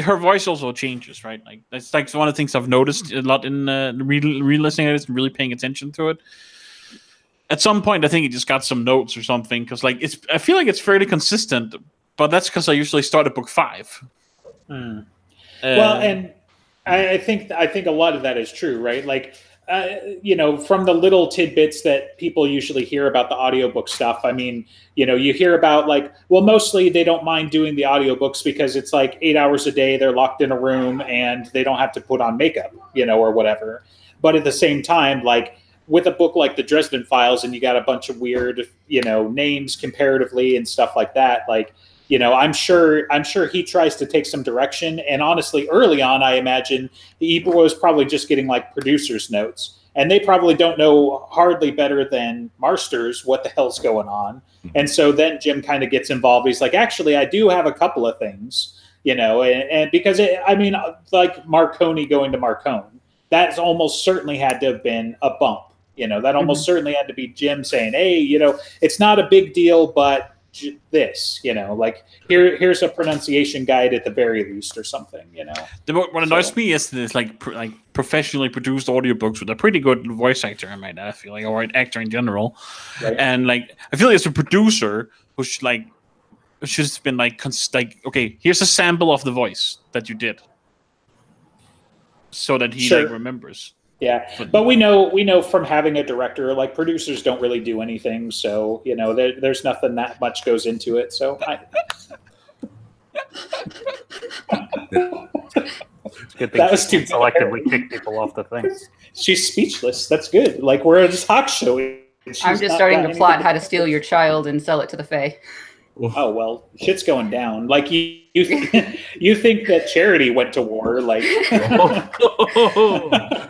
her voice also changes, right? Like that's like one of the things I've noticed a lot in re-listening to it and really paying attention to it. At some point, I think he just got some notes or something because, like, I feel like it's fairly consistent, but that's because I usually start at book 5. Well, and I think a lot of that is true, right? Like, from the little tidbits that people usually hear about the audiobook stuff. I mean, you hear about like, well, mostly they don't mind doing the audiobooks because it's like 8 hours a day. They're locked in a room and they don't have to put on makeup, or whatever. But at the same time, like with a book like the Dresden Files, and you got a bunch of weird, names comparatively and stuff like that. Like, I'm sure he tries to take some direction. And honestly, early on, I imagine he was probably just getting like producer's notes. And they probably don't know hardly better than Marsters what the hell's going on. And so then Jim kind of gets involved. He's like, actually, I do have a couple of things, and because like Marconi going to Marcone, that's almost certainly had to have been a bump. That almost certainly had to be Jim saying, hey, it's not a big deal, but this, like here's a pronunciation guide at the very least or something, What annoys me is this like professionally produced audiobooks with a pretty good voice actor, I feel like, or an actor in general. Right. And like I feel like it's a producer who should have been like okay, here's a sample of the voice that you did so that he like remembers. Yeah, but we know from having a director, like producers don't really do anything, so there's nothing that much goes into it. So it's good that was too selectively kick people off the thing. She's speechless. That's good. Like we're a talk show. I'm just starting to plot how to steal your child and sell it to the Fae. Oh well, shit's going down. Like you think that Charity went to war? Like, well,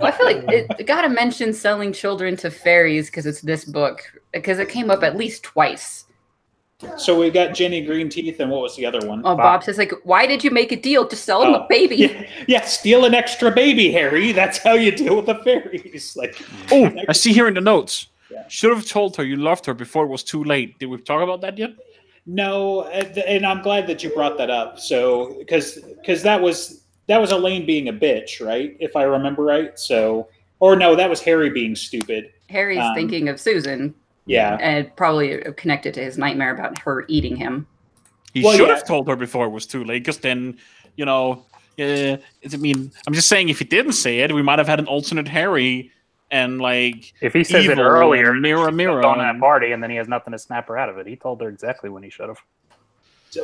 I feel like it got to mention selling children to fairies because it's this book because it came up at least twice. So we got Jenny Greenteeth, and what was the other one? Oh, Bob says like, why did you make a deal to sell him a baby? Yeah, steal an extra baby, Harry. That's how you deal with the fairies. Like, I see here in the notes. Yeah. Should have told her you loved her before it was too late. Did we talk about that yet? No, and I'm glad that you brought that up. So, because that was Elaine being a bitch, right? If I remember right. So, or no, that was Harry being stupid. Harry's thinking of Susan. Yeah, and probably connected to his nightmare about her eating him. He should have told her before it was too late, because then, I'm just saying, if he didn't say it, we might have had an alternate Harry. And like, if he says it earlier, mirror on that party, and then he has nothing to snap her out of it. He told her exactly when he should have.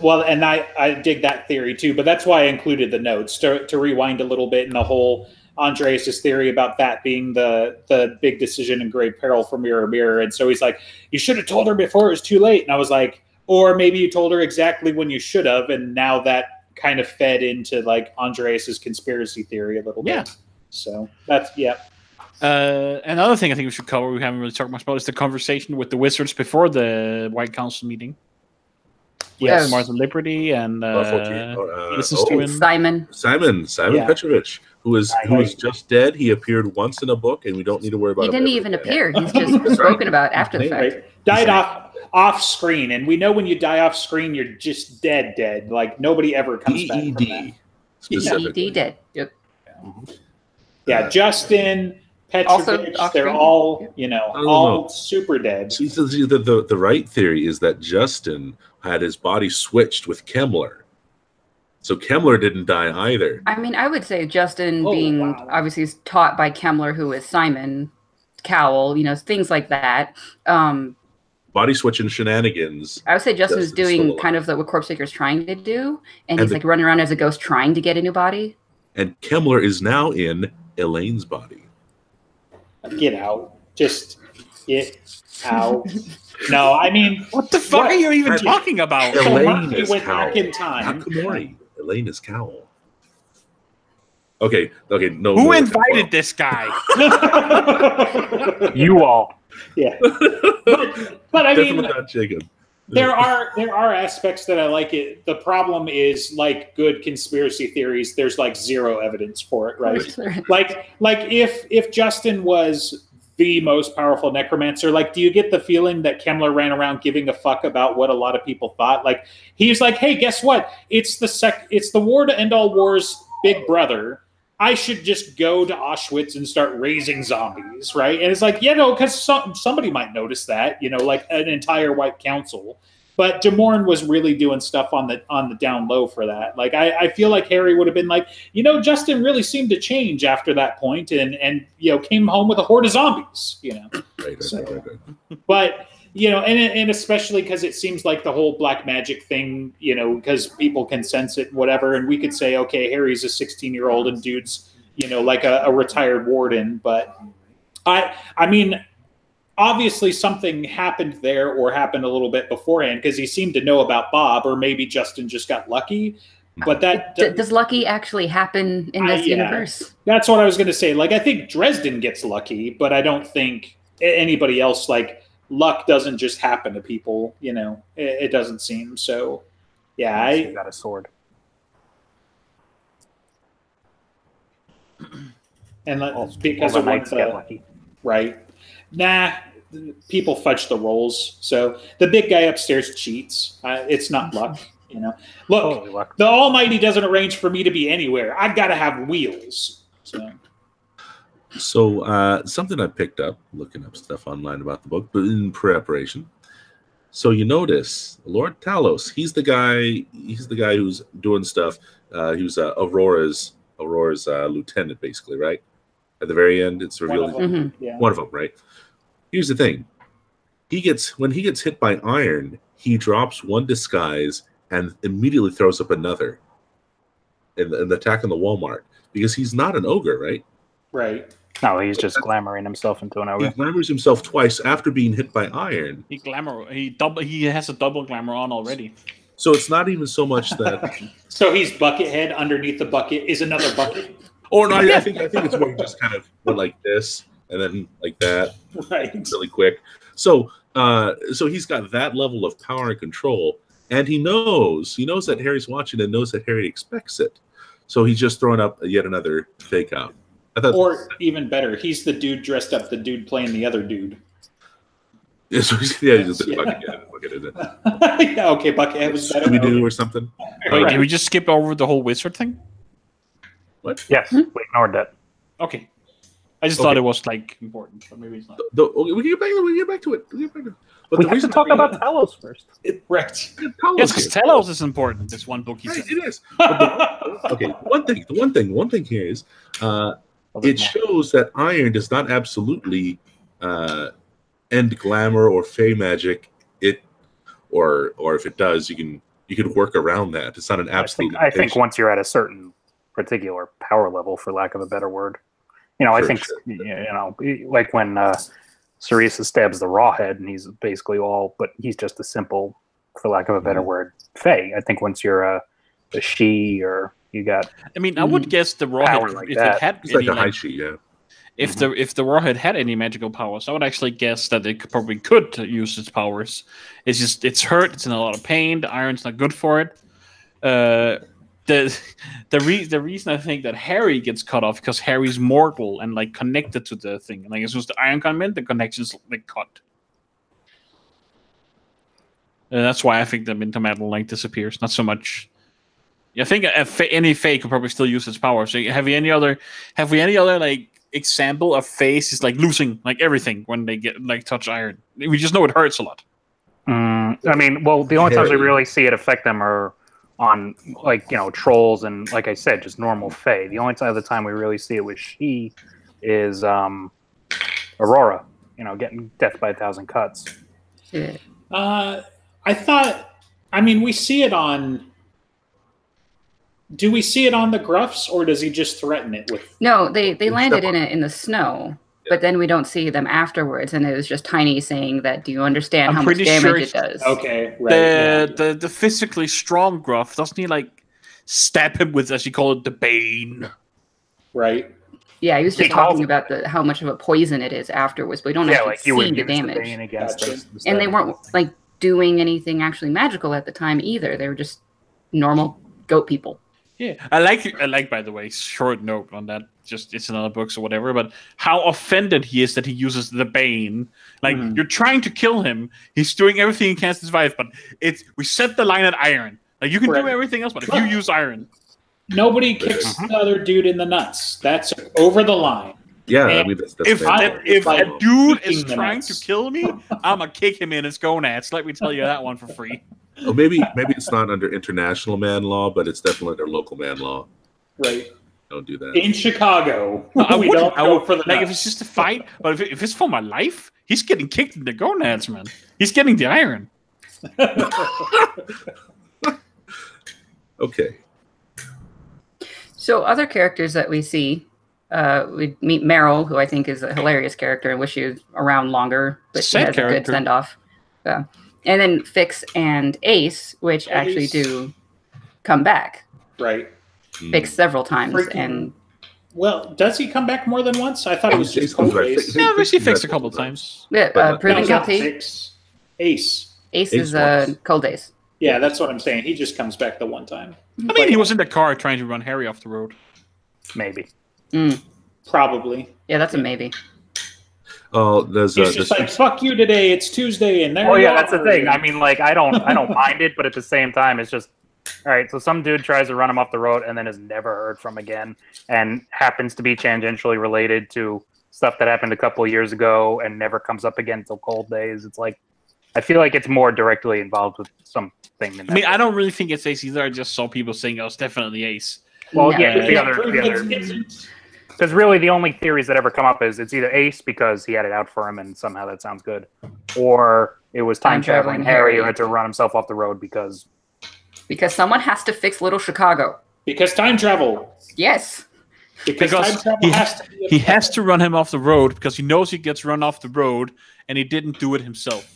Well, and I dig that theory too, but that's why I included the notes to rewind a little bit in the whole Andreas' theory about that being the big decision in grave peril for Mirror Mirror. And so he's like, you should have told her before it was too late. And I was like, or maybe you told her exactly when you should have. And now that kind of fed into like Andreas' conspiracy theory a little bit. So that's, yeah. Another thing I think we should cover, we haven't really talked much about, is the conversation with the wizards before the White Council meeting. Yes. Martha Liberty and Simon Petrovich, who was just dead. He appeared once in a book, and we don't need to worry about him. He didn't even appear. He's just spoken about after the fact. Died off screen, and we know when you die off screen, you're just dead. Like nobody ever comes back from that. Specifically. dead. Yep. Yeah, Justin, Petrovich, they're all, all super dead. See, the right theory is that Justin had his body switched with Kemmler. So Kemmler didn't die either. I mean, I would say Justin obviously taught by Kemmler, who is Simon Cowell, things like that. Body switching shenanigans. I would say Justin is doing kind of what Corpse Seeker's trying to do, and he's like running around as a ghost trying to get a new body. And Kemmler is now in Elaine's body. Get out. Just get out. No, I mean... What the fuck are you even talking about? Elaine is went Cowell. back in time. Nakamori. Elaine is Cowell. Okay, no. Who invited this guy? You all. Yeah. But I mean... not Jacob. There are aspects that I like it. The problem is, like good conspiracy theories, there's like zero evidence for it, right? like if Justin was the most powerful necromancer, like, do you get the feeling that Kemmler ran around giving a fuck about what a lot of people thought? Like, he's like, hey, guess what? It's the war to end all wars, big brother. I should just go to Auschwitz and start raising zombies, right? And it's like, because somebody might notice that, like an entire White Council. But Demorne was really doing stuff on the down low for that. Like, I feel like Harry would have been like, Justin really seemed to change after that point, and came home with a horde of zombies, Right. But and especially because it seems like the whole black magic thing, because people can sense it and whatever, and we could say, okay, Harry's a 16-year-old and dude's, like a retired warden. But I mean, obviously something happened there or happened a little bit beforehand, because he seemed to know about Bob, or maybe Justin just got lucky. But that does lucky actually happen in this universe? That's what I was going to say. Like, I think Dresden gets lucky, but I don't think anybody else, like, luck doesn't just happen to people, it doesn't seem. So yeah, I got a sword. And because of what get lucky. Right. Nah, people fudge the rolls. So the big guy upstairs cheats. It's not luck, Look, the Almighty doesn't arrange for me to be anywhere. I got to have wheels. So something I picked up looking up stuff online about the book, but in preparation. So you notice Lord Talos. He's the guy who's doing stuff. He was Aurora's lieutenant, basically, right? At the very end, it's revealed one of them, right? Here's the thing: when he gets hit by iron, he drops one disguise and immediately throws up another. In the attack on the Walmart, because he's not an ogre, right? Right. No, he's just glamoring himself into an ogre. He glamours himself twice after being hit by iron. He has a double glamour on already. So it's not even so much that. So he's Buckethead. Underneath the bucket is another bucket. Or no, I think it's more just kind of went like this and then like that, right? Really quick. So he's got that level of power and control, and he knows that Harry's watching and knows that Harry expects it. So he's just throwing up yet another fake out. Or even better, he's the dude dressed up the dude playing the other dude. Yeah, so he's just Buckethead. Yeah, okay, Buckethead was better. Scooby-Doo or something. Wait, did we just skip over the whole wizard thing? What? Yes, we ignored that. Okay. I just thought it was like important, but maybe it's not. We can get back to it. But we have to talk about Talos first. Right. Yes, because Talos is important. This one book he said. It is. Okay. The one thing here is it shows that iron does not absolutely end glamour or fey magic. Or if it does, you can you could work around that. It's not an absolute. I think once you're at a certain particular power level, for lack of a better word, I think like when Ceresa stabs the Rawhead, and he's basically but he's just a simple, for lack of a better word, Fae. I think once you're a she, or you got. I mean, I would guess the Rawhead, like if that. it had It's any, like a high she, yeah. If the Rawhead had any magical powers, I would actually guess that it probably could use its powers. It's just it's hurt. It's in a lot of pain. The iron's not good for it. The reason I think that Harry gets cut off because Harry's mortal and like connected to the thing. And like as soon as the iron comes in, the connection's like cut. That's why I think the Minter Metal like disappears. Not so much. I think any Fae could probably still use its power. So have we any other like example of Faes is like losing like everything when they get like touch iron? We just know it hurts a lot. I mean, well, the only times we really see it affect them are on like trolls and, like I said, just normal Fae. The only other time we really see it with she is Aurora. Getting death by 1,000 cuts. Yeah. I thought. I mean, we see it on. Do we see it on the Gruffs, or does he just threaten it with? No, they landed in the snow, but then we don't see them afterwards, and it was just Tiny saying that. Do you understand how much damage it does? Okay, right. The physically strong Gruff, doesn't he like stab him with, as you call it, the Bane? Right. Yeah, he was just talking about how much of a poison it is afterwards, but we don't actually see the damage. Gotcha. And they weren't like doing anything actually magical at the time either. They were just normal goat people. Yeah, I like. By the way, short note on that. Just it's in other books or whatever. But how offended he is that he uses the Bane. Like you're trying to kill him. He's doing everything he can to survive. But we set the line at iron. Like you can do everything else, but if you use iron, nobody kicks the other dude in the nuts. That's over the line. Yeah, And I mean, that's if a dude is trying nuts. to kill me, I'm gonna kick him in his gonads. Let me tell you that one for free. Oh, maybe it's not under international man law, but it's definitely under local man law. Right. Don't do that. In Chicago, I we would don't go for the like nuts. if it's just a fight, but if it's for my life, he's getting kicked in the gonads, man. He's getting the iron. Okay. So other characters that we see, we meet Meryl, who I think is a hilarious character. I wish she was around longer, but she has a good send off. And then Fix and Ace, which actually do come back. Right. Fix several times. Well, does he come back more than once? I thought it was just Cold Ace. Yeah, we see Fix a couple times. Yeah, Proven Guilty. Fix. Ace. Ace is Cold Ace. Yeah, that's what I'm saying. He just comes back the one time. I mean, he was in the car trying to run Harry off the road. Maybe. Probably. Yeah, that's a maybe. Oh, there's He's just like, fuck you today. It's Tuesday, and there. Oh yeah, that's the thing. I mean, like, I don't mind it, but at the same time, it's just all right. So some dude tries to run him off the road, and then is never heard from again, and happens to be tangentially related to stuff that happened a couple of years ago, and never comes up again until Cold Days. It's like, I feel like it's more directly involved with something than that. I mean, I don't really think it's Ace either. I just saw people saying, "Oh, it's definitely Ace." Well, No. yeah, the other. Because really, the only theories that ever come up is it's either Ace because he had it out for him and somehow that sounds good, or it was time traveling Harry who had to run himself off the road because someone has to fix Little Chicago. Because time travel. Yes. Because time travel he has to run him off the road because he knows he gets run off the road, and he didn't do it himself.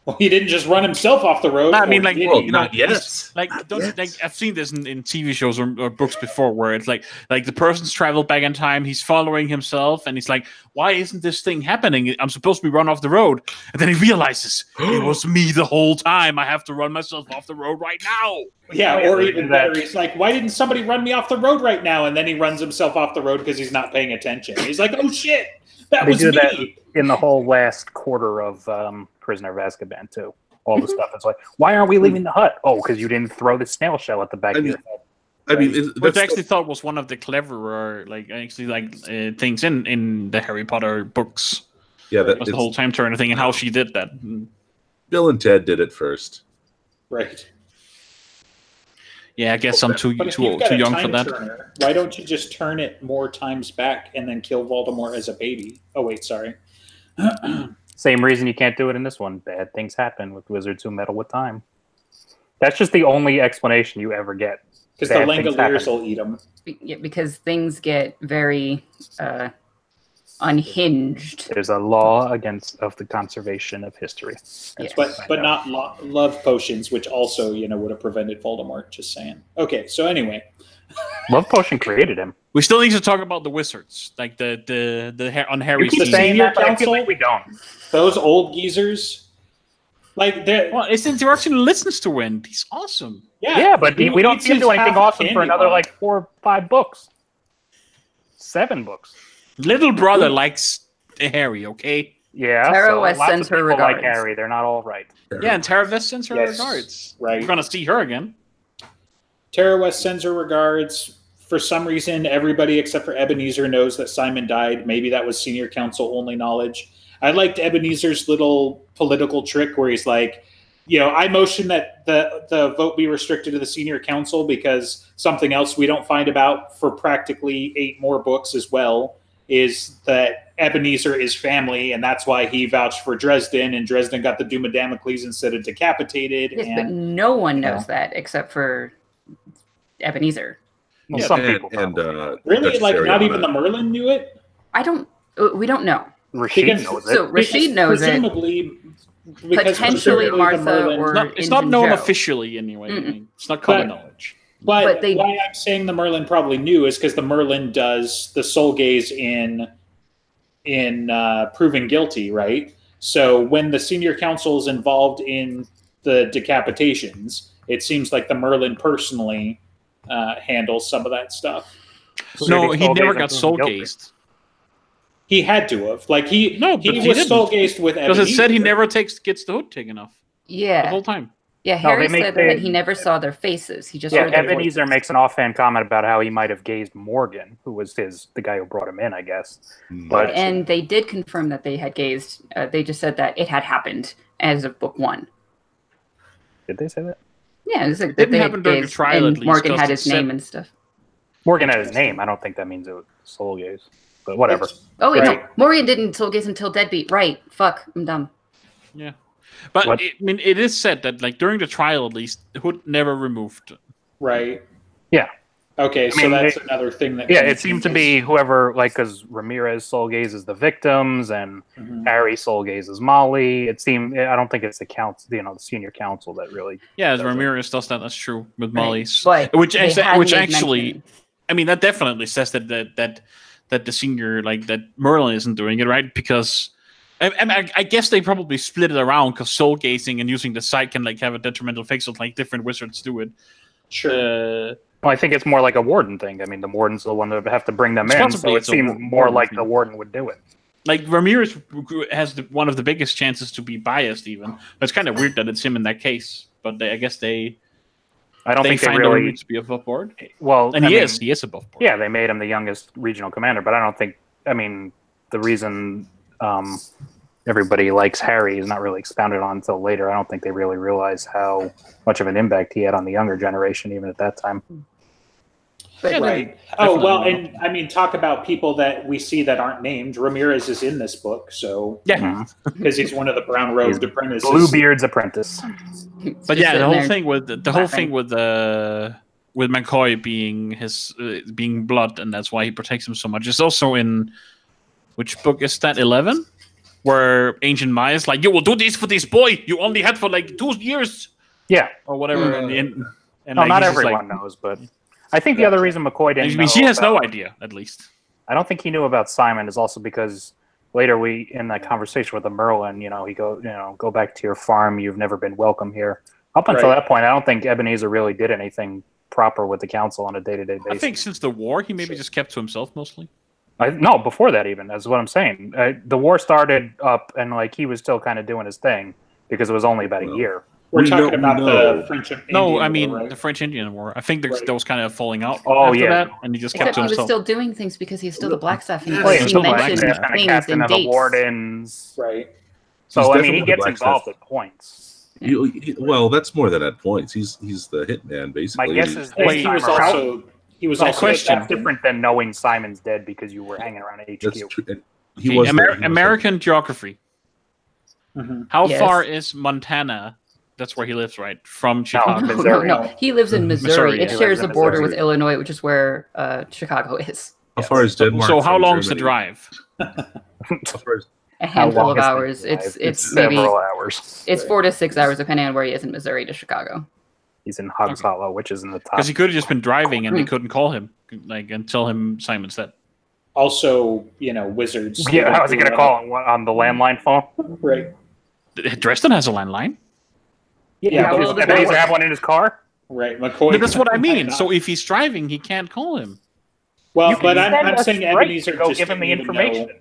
Well, he didn't just run himself off the road. I mean, like, not yet. Like I've seen this in TV shows or books before, where it's like the person's traveled back in time, he's following himself, and he's like, "Why isn't this thing happening? I'm supposed to be run off the road." And then he realizes it was me the whole time. I have to run myself off the road right now. Yeah, or even better, he's like, "Why didn't somebody run me off the road right now?" And then he runs himself off the road because he's not paying attention. He's like, "Oh shit, that was me." That in the whole last quarter of Prisoner of Azkaban too. All the stuff. It's like, why aren't we leaving the hut? Oh, because you didn't throw the snail shell at the back of your head. I mean, which I actually thought was one of the cleverer, things in the Harry Potter books. Yeah, that was the whole time turner thing and how she did that. Bill and Ted did it first. Right. Yeah, I guess I'm too young for that. Turner, why don't you just turn it more times back and then kill Voldemort as a baby? Oh wait, sorry. Same reason you can't do it in this one. Bad things happen with wizards who meddle with time. That's just the only explanation you ever get. Because the Langoliers will eat them. Yeah, because things get very unhinged. There's a law of the conservation of history. Yes. But not love potions, which also, would have prevented Voldemort. Just saying. Okay, so anyway. Love potion created him. We still need to talk about the wizards, like the on Harry's You keep saying that, but I feel like we don't. Those old geezers. Like, well, it's interaction listens to Wind. He's awesome. Yeah, but we don't see him do anything awesome for another 4 or 5 books. 7 books. Little brother likes Harry, okay? Yeah. Tara West sends her regards. Like Harry, they're not all right. Yeah, and Tara West sends her regards. Right. We're gonna see her again. Tara West sends her regards. For some reason, everybody except for Ebenezer knows that Simon died. Maybe that was senior council only knowledge. I liked Ebenezer's little political trick where he's like, I motion that the vote be restricted to the senior council because something else we don't find about for practically 8 more books as well is that Ebenezer is family, and that's why he vouched for Dresden, and Dresden got the Doom of Damocles instead of decapitated. Yes, but no one knows that except for Ebenezer. Well, some people really, not even the Merlin knew it? We don't know. Rashid knows it. So Rashid knows presumably, it. Potentially Martha or it's not known officially anyway. I mean, it's not common knowledge. But why I'm saying the Merlin probably knew is because the Merlin does the soul gaze in Proven Guilty, right? So when the senior council is involved in the decapitations, it seems like the Merlin personally handles some of that stuff. No, he never got soul gazed. He had to have. He was soul gazed with Ebenezer. Because it said he never gets the hood taken off. Yeah. The whole time. Yeah, Harry said that he never saw their faces. He just heard Ebenezer makes an offhand comment about how he might have gazed Morgan, who was the guy who brought him in, I guess. And they did confirm that they had gazed. They just said that it had happened as of book 1. Did they say that? Yeah, it was like it didn't happen during the trial. And Morgan had his name and stuff. Morgan had his name. I don't think that means it was soul gaze, but whatever. No, Morgan didn't soul gaze until Deadbeat. Right? Fuck, I'm dumb. Yeah. But it is said that during the trial at least, Hood never removed. Right. Yeah. Okay, so that's another thing that. Yeah, it seemed to be whoever, because Ramirez soul gazes the victims and Harry soul gazes Molly. It seemed. I don't think it's the council, the senior council that really. Yeah, Ramirez does that. That's true with Molly's, which actually, I mean, that definitely says that the senior that Merlin isn't doing it right because. I guess they probably split it around because soul gazing and using the sight can have a detrimental effect, so different wizards do it. Sure. Well, I think it's more like a warden thing. I mean, the warden's the one that would have to bring them in, so it seems more like the warden would do it. Ramirez has one of the biggest chances to be biased, even. It's kind of weird that it's him in that case, but I guess I don't think they really need to be above board. Well, and he is above board. Yeah, they made him the youngest regional commander, but I don't think. I mean, the reason. Everybody likes Harry is not really expounded on until later. I don't think they really realize how much of an impact he had on the younger generation, even at that time. Right. Oh, well, and I mean, talk about people that we see that aren't named. Ramirez is in this book, so because he's one of the brown-robed apprentices. Bluebeard's apprentice. But yeah, the whole thing with with McCoy being blood, and that's why he protects him so much. It's also in which book is that? 11, where Ancient Maya's you will do this for this boy you only had for 2 years. Yeah, or whatever. And not everyone knows, but I think the other reason McCoy didn't. I mean, she has no idea, at least. I don't think he knew about Simon is also because later in that conversation with the Merlin, he go back to your farm. You've never been welcome here. Up until that point, I don't think Ebenezer really did anything proper with the council on a day-to-day basis. I think since the war, he maybe just kept to himself mostly. No, before that even. That's what I'm saying. The war started up, and he was still kind of doing his thing because it was only about a year. We're talking about the French Indian War, right? The French Indian War. I think that was kind of falling out after that, and he just kept to himself. He was still doing things because he's still the Blackstaff. And he mentioned things and dates. The wardens. Right. So, he gets involved at points. Well, that's more than at points. He's the hitman, basically. My guess is he was also that's different than knowing Simon's dead because you were hanging around HQ. That's true. He was American geography. How far is Montana That's where he lives, right? From Chicago. No, Missouri. No, he lives in Missouri. Missouri, It yeah. shares the border Missouri. with Illinois, which is where Chicago is. How far is Denmark? So how from long's the Germany? drive? How far is A How handful long of is the hours. drive? It's maybe several hours. it's 4 to 6 hours depending on where he is in Missouri to Chicago. He's in Hogs Hollow, which is in the top. Because he could have just been driving and they couldn't call him, like, and tell him Simon's dead. Also, wizards. Yeah, how is he going to call him on the landline phone? Right. Dresden has a landline. Yeah, How but well it's- does Did he have one in his car? right. McCoy. But that's what I might mean. not. So if he's driving, he can't call him. Well, You can but send I'm us saying straight Ebenezer to go just give him the didn't even information. know.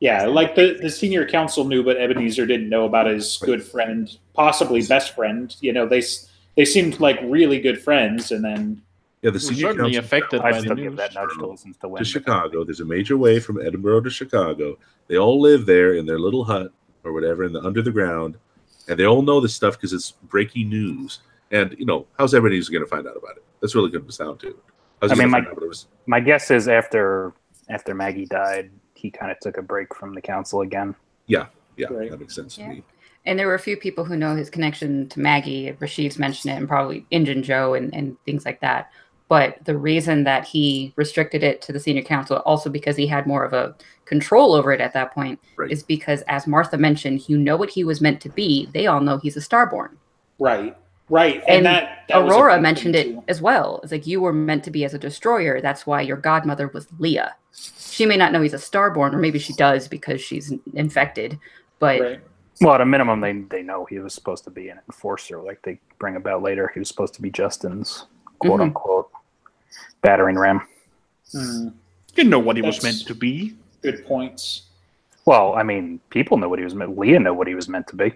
Yeah, like the senior council knew, but Ebenezer didn't know about his good friend, possibly best friend. They seemed like really good friends, and then yeah, the He was senior certainly council affected I by the still give news. that nudge to listen to to Win. Chicago. There's a major way from Edinburgh to Chicago. They all live there in their little hut or whatever under the ground, and they all know this stuff because it's breaking news. And how's everybody going to find out about it? That's really good to sound to. How's he gonna find out what it was? My guess is after Maggie died, he kind of took a break from the council again. Yeah, Right. that makes sense to me. And there were a few people who know his connection to Maggie. Rashid's mentioned it, and probably Injun Joe and things like that. But the reason that he restricted it to the senior council, also because he had more of a control over it at that point, Right. is because, as Martha mentioned, what he was meant to be. They all know he's a Starborn. right, And that was a Aurora big mentioned thing, it too. as well. It's like, you were meant to be as a destroyer. That's why your godmother was Leah. She may not know he's a Starborn, or maybe she does because she's infected. But Right. Well, at a minimum, they know he was supposed to be an enforcer, like they bring about later. He was supposed to be Justin's quote-unquote battering ram. Hmm. You didn't know what he was That's- meant to be. Good points. Well, I mean, people know what he was meant. Leah knew what he was meant to be.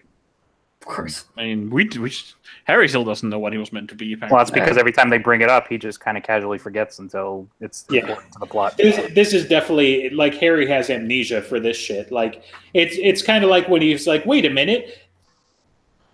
of course, I mean, Harry still doesn't know what he was meant to be. Apparently. Well, that's because every time they bring it up, he just kind of casually forgets until it's Yeah. important to the plot. This is definitely like Harry has amnesia for this shit. Like it's kind of like when he's like, wait a minute,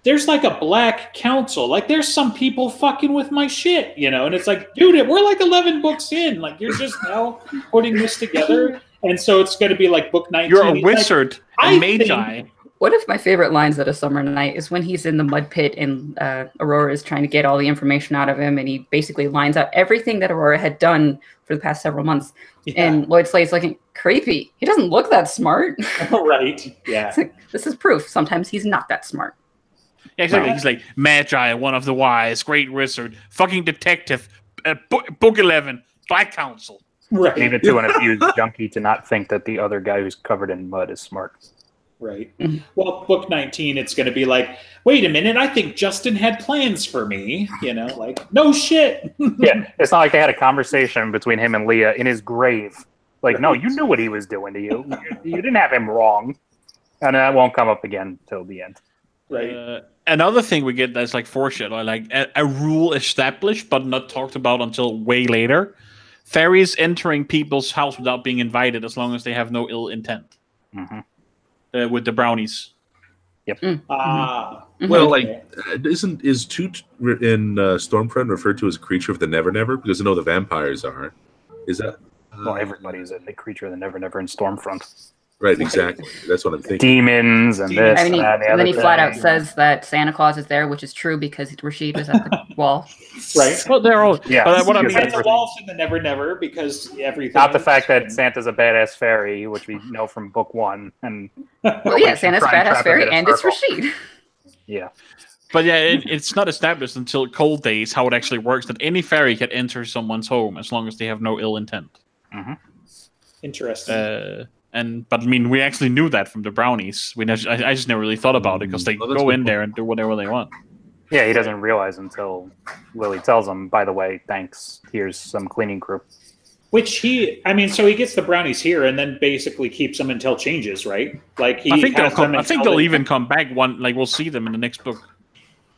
there's like a black council. Like there's some people fucking with my shit, and it's like, dude, we're like 11 books in. Like you're just now putting this together, and so it's going to be like book 19. You're a He's like, wizard I and think- magi. one of my favorite lines at A Summer Night is when he's in the mud pit and Aurora is trying to get all the information out of him, and he basically lines out everything that Aurora had done for the past several months. Yeah. And Lloyd Slade's looking creepy. He doesn't look that smart. Right. Yeah. It's like, this is proof. Sometimes he's not that smart. Yeah, exactly. Right. He's like magi, one of the wise, great wizard, fucking detective, book 11, Black Council. Right. Leave it to an abused junkie to not think that the other guy who's covered in mud is smart. Right. Well, book 19, it's going to be like, wait a minute, I think Justin had plans for me. Like, no shit. Yeah, it's not like they had a conversation between him and Leah in his grave. Like, no, you knew what he was doing to you. You didn't have him wrong. And that won't come up again till the end. Right. Another thing we get that's like foreshadow, like a rule established but not talked about until way later. Fairies entering people's house without being invited as long as they have no ill intent. Mm-hmm. With the brownies. Ah. Well, Okay. like, is Toot in Stormfront referred to as a creature of the Never Never? Because I know the vampires are. Is that Well, everybody's a creature of the Never Never in Stormfront. right? Exactly. That's what I'm thinking. Demons and this I mean, and that. and then he other flat out thing. says that Santa Claus is there, which is true because Rashid was at the wall. Right. Well, they're all. Yeah. But what I Yeah, mean, And the walls in the Never Never because everything. Not the else- fact that Santa's a badass fairy, which we know from book one, and Well, yeah, Santa's try and badass trap him fairy, in a and it's circle. Rashid. yeah, But yeah, it's not established until Cold Days how it actually works that any fairy can enter someone's home as long as they have no ill intent. Interesting. But I mean, we actually knew that from the brownies. I just never really thought about it because they Oh, that's go good in point. there and do whatever they want. yeah. He doesn't realize until Lily tells him. By the way, thanks. Here's some cleaning crew. Which so he gets the brownies here and then basically keeps them until changes, right? Like he I think they'll has come. them I think until they'll they- even come back one. Like we'll see them in the next book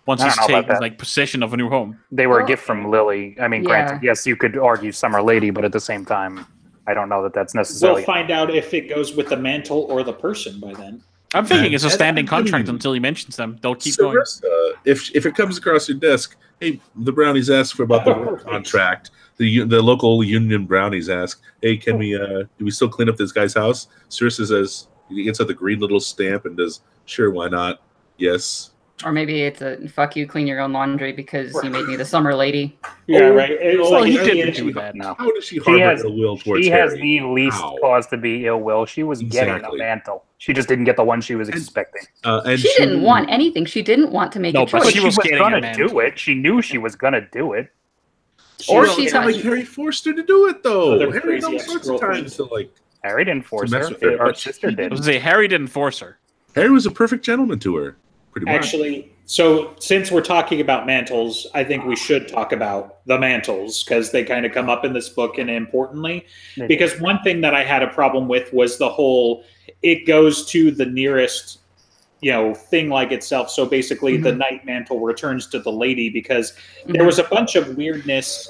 once I he's don't know about taken that. like possession of a new home. They were a Well, gift from Lily. I mean, granted, yes, you could argue Summer Lady, but at the same time, I don't know that that's We'll necessarily. find out if it goes with the mantle or the person by then. I'm thinking it's a And- standing and- contract until he mentions them. They'll keep going. Sarissa, if it comes across your desk, hey, the brownies ask for about the work contract. The local union brownies ask, hey, can we do we still clean up this guy's house? Sarissa says he gets out the green little stamp and does, sure, why not? Yes. Or maybe it's a fuck you, clean your own laundry because you made me the summer lady. Yeah, right. It's well, like he is didn't she- do that. No. How does she harbor ill will towards She Harry? has the least How? cause to be ill will. She was getting Exactly. the mantle. She just didn't get the one she was expecting. And She didn't want anything. She didn't want to make No, a but choice. She was getting a gonna mantle. do it. She knew she was gonna do it. Or Well, she's it's not not- like Harry forced her to do it, though. Other Harry had all crazy sorts of times to like. Harry didn't force mess her. with her, Her but sister he I did. was gonna say Harry didn't force her. Harry was a perfect gentleman to her, pretty much. Actually, so since we're talking about mantles, I think we should talk about the mantles because they kind of come up in this book and importantly. They Because one thing that I had a problem with was the whole it goes to the nearest thing like itself. So basically the night mantle returns to the lady because there was a bunch of weirdness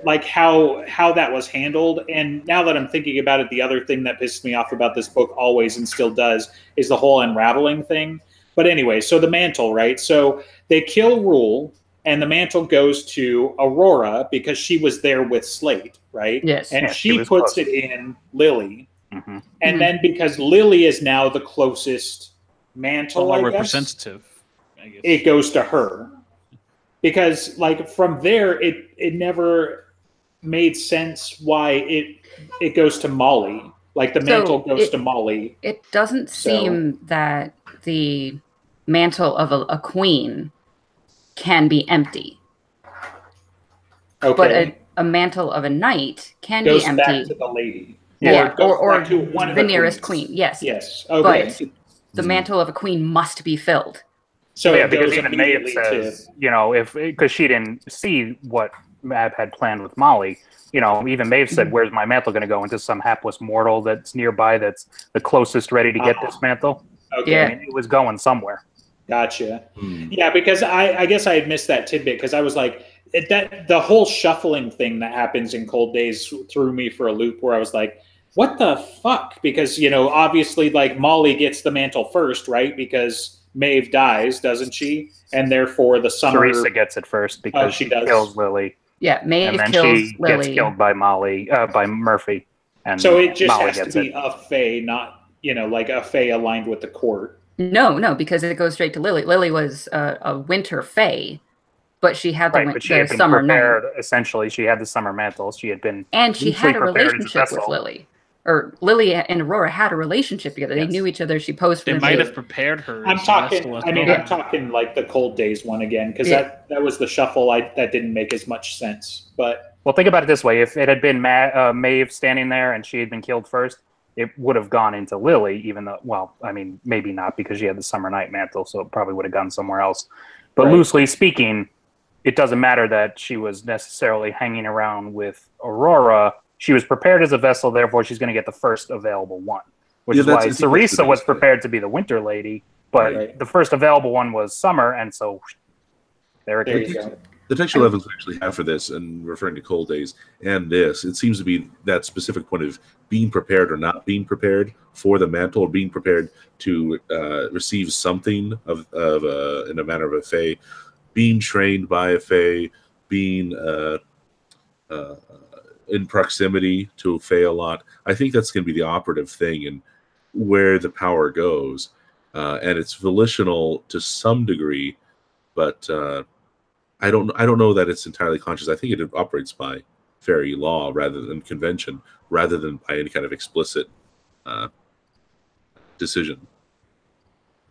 like how that was handled. And now that I'm thinking about it, the other thing that pissed me off about this book always and still does is the whole unraveling thing. But anyway, so the mantle, right? So they kill Rule and the mantle goes to Aurora because she was there with Slate, right? Yes. And Yeah, she she was puts close. it in Lily. Mhm. And then because Lily is now the closest mantle, More I guess, representative, I guess. it goes to her. Because like from there, it never made sense why it goes to Molly. Like the mantle goes to Molly. It doesn't seem that the mantle of a queen can be empty. Okay. But a mantle of a knight can goes be back empty. to the lady. Yeah, it goes or back to one of the nearest queens. queen. Yes. Yes. Okay. But the mantle of a queen must be filled. So yeah, it because goes even Maeve immediately says, because she didn't see what Mab had planned with Molly. Even Maeve said, "Where's my mantle going to go? Into some hapless mortal that's nearby, that's the closest ready to get this mantle." Okay. Yeah. I mean, it was going somewhere. Gotcha. Yeah, because I guess I had missed that tidbit because I was like that the whole shuffling thing that happens in Cold Days threw me for a loop where I was like, what the fuck? Because obviously like Molly gets the mantle first, right? Because Maeve dies, doesn't she? And therefore the summer Teresa gets it first because she she does. kills Lily, Yeah, Maeve and then kills she Lily. gets killed by by Murphy. And So it just Molly has to gets be it. a Fae, not like a Fae aligned with the court. No, because it goes straight to Lily. Lily was a winter fae, but she had Right, but she had been summer night. prepared. Essentially, she had the summer mantle. She had been And she had a prepared as relationship with vessel. Lily. Or Lily and Aurora had a relationship together. They Yes. knew each other. She posed for They them. might have prepared her. I'm as a talking. vessel as I mean, well. I'm talking like the Cold Days one again because Yeah. that was the shuffle. That didn't make as much sense. But Well, think about it this way: if it had been Maeve standing there and she had been killed first, it would have gone into Lily. Even though, well, I mean, maybe not because she had the summer night mantle, so it probably would have gone somewhere else. But Right. loosely speaking, it doesn't matter that she was necessarily hanging around with Aurora. She was prepared as a vessel, therefore she's going to get the first available one. Which is Yeah, why I think that's the Teresa was biggest thing. prepared to be the Winter Lady, but Right. the first available one was Summer, and so there it there is. you go. The textual evidence we actually have for this, and referring to Cold Days and this, it seems to be that specific point of being prepared or not being prepared for the mantle, or being prepared to receive something of in a manner of a Fae, being trained by a Fae, being in proximity to a Fae a lot. I think that's going to be the operative thing and where the power goes, and it's volitional to some degree, but. I don't know that it's entirely conscious. I think it operates by fairy law rather than convention, rather than by any kind of explicit decision.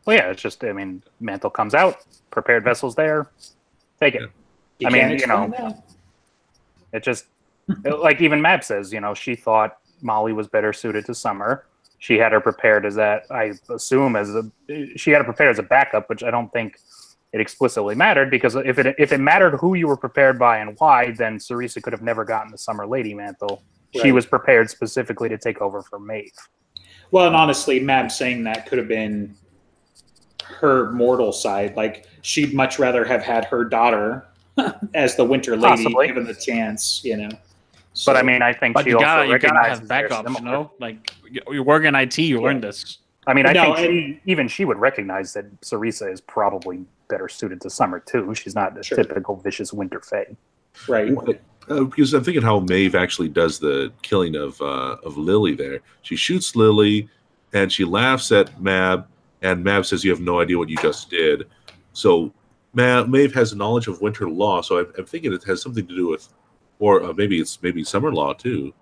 Well, yeah, it's just, I mean, mantle comes out, prepared vessels there, take it. You I mean, can't explain that. It just, like even Mab says, she thought Molly was better suited to Summer. She had her prepared as that, I assume, she had her prepared as a backup, which I don't think it explicitly mattered, because if it mattered who you were prepared by and why, then Teresa could have never gotten the Summer Lady mantle. She Right. was prepared specifically to take over for Maeve. Well, and honestly, Mab saying that could have been her mortal side. Like, she'd much rather have had her daughter as the Winter Lady, Possibly. given the chance, So, But I mean, I think But she you also gotta recognizes have they're backups, similar. Like you work in IT, you learn this. I mean, I No, think she would recognize that Teresa is probably better suited to Summer too. She's not a Sure. typical vicious Winter Fae. right. Because I'm thinking how Maeve actually does the killing of Lily there. She shoots Lily, and she laughs at Mab, and Mab says, "You have no idea what you just did." So Maeve has knowledge of winter law, so I'm thinking it has something to do with, or maybe summer law too.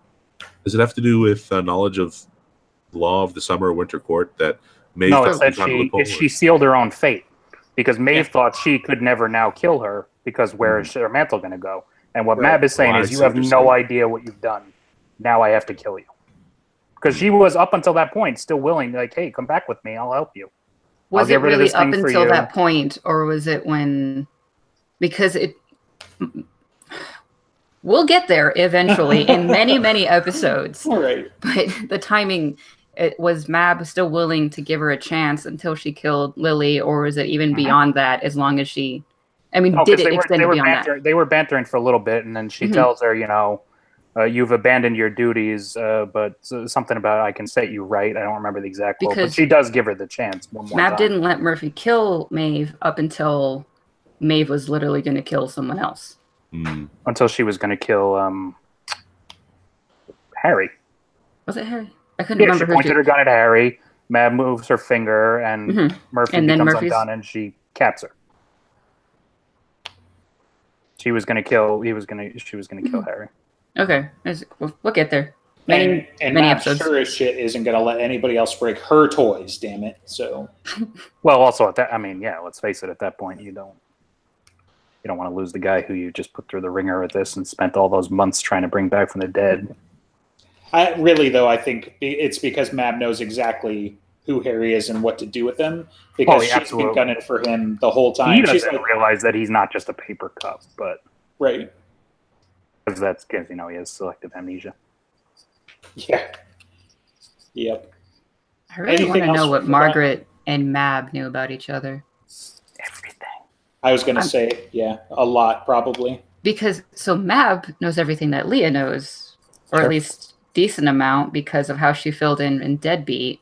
Does it have to do with knowledge of law of the summer or winter court that Maeve? No, it's that she sealed her own fate, because Maeve thought she could never now kill her, because where is her mantle going to go? And what Mab is saying is, you have no idea what you've done. Now I have to kill you. Because she was, up until that point, still willing, like, hey, come back with me, I'll help you. Was it really up until that point, or was it when... Because it... We'll get there eventually in many, many episodes. All right. But the timing... Was Mab still willing to give her a chance until she killed Lily, or was it even beyond that, as long as she... I mean, did it extend beyond that? They were bantering for a little bit, and then she tells her, you've abandoned your duties, but something about I can set you right. I don't remember the exact quote, but she does give her the chance one more Mab time. didn't let Murphy kill Maeve up until Maeve was literally going to kill someone else. Until she was going to kill Harry. Was it Harry? I couldn't remember. She pointed her gun at Harry. Mab moves her finger, and Murphy becomes undone, and she caps her. She was going to kill. She was going to kill Harry. Okay, we'll get there. And Mab sure as shit isn't going to let anybody else break her toys. Damn it! So. Well, also at that, let's face it. At that point, you don't want to lose the guy who you just put through the ringer at this and spent all those months trying to bring back from the dead. I think it's because Mab knows exactly who Harry is and what to do with him, because she's been gunning for him the whole time. He doesn't realize that he's not just a paper cup, but right, because that's because he has selective amnesia. Yeah. Yep. I really want to know what Margaret and Mab knew about each other. Everything. I was going to say, a lot probably. Because Mab knows everything that Leah knows, or at least decent amount, because of how she filled in Deadbeat.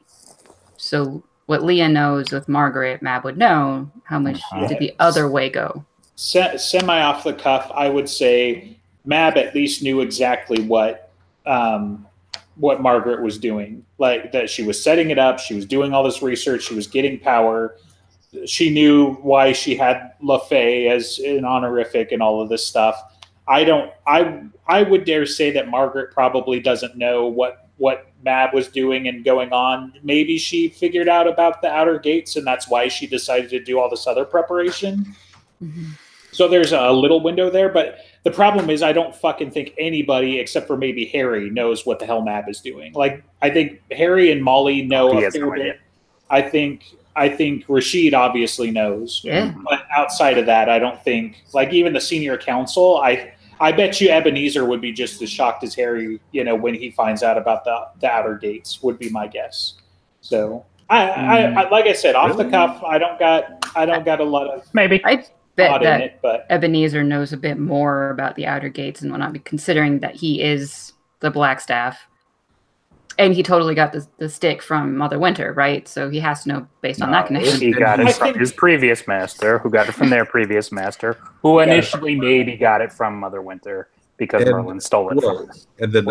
So what Leah knows with Margaret, Mab would know. How much did the other way go? Semi off the cuff, I would say Mab at least knew exactly what Margaret was doing. Like, that she was setting it up, she was doing all this research, she was getting power. She knew why she had LaFay as an honorific and all of this stuff. I would dare say that Margaret probably doesn't know what Mab was doing and going on. Maybe she figured out about the outer gates, and that's why she decided to do all this other preparation. So there's a little window there, but the problem is I don't fucking think anybody except for maybe Harry knows what the hell Mab is doing. Like, I think Harry and Molly know a fair bit. I think Rashid obviously knows. Yeah. But outside of that, I don't think, like, even the senior council, I bet you Ebenezer would be just as shocked as Harry, when he finds out about the outer gates, would be my guess. So I like I said, off the cuff, I don't got a lot of maybe. I bet that it, but Ebenezer knows a bit more about the outer gates and whatnot, considering that he is the Blackstaff. And he totally got the stick from Mother Winter, right? So he has to know based on that connection. He got it from his previous master, who got it from their previous master, who initially maybe got it from Mother Winter because Merlin stole it from him. And then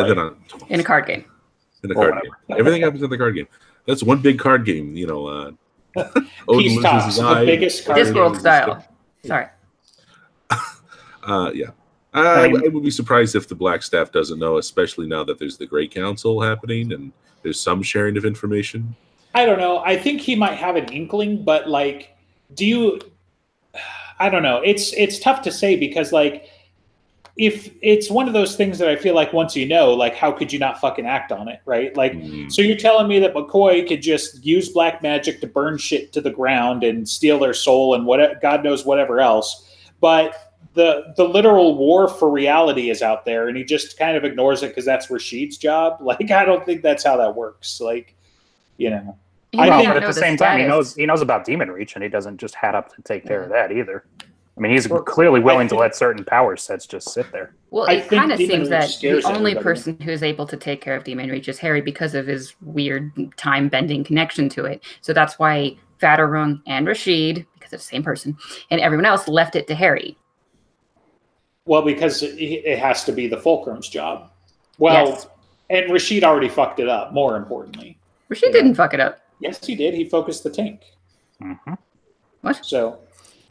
in a card game. In a card game. Everything happens in the card game. That's one big card game, Peace Talks, the biggest card game. Discworld style. Sorry. Yeah. I would be surprised if the Blackstaff doesn't know, especially now that there's the Great Council happening and there's some sharing of information. I don't know. I think he might have an inkling, but like, I don't know. It's tough to say because like, if it's one of those things that I feel like once you know, like, how could you not fucking act on it, right? Like, so you're telling me that McCoy could just use black magic to burn shit to the ground and steal their soul and what God knows whatever else, but the literal war for reality is out there, and he just kind of ignores it because that's Rashid's job. Like, I don't think that's how that works. Like, I think at the same time, he knows about Demon Reach, and he doesn't just hat up to take care of that either. I mean, he's clearly willing to let certain power sets just sit there. Well, it kind of seems that the only person who is able to take care of Demon Reach is Harry because of his weird time-bending connection to it. So that's why Faterung and Rashid, because they're the same person, and everyone else left it to Harry. Well, because it has to be the Fulcrum's job. Well, yes. And Rashid already fucked it up, more importantly. Rashid didn't fuck it up. Yes, he did. He focused the tank. Mm-hmm. What? So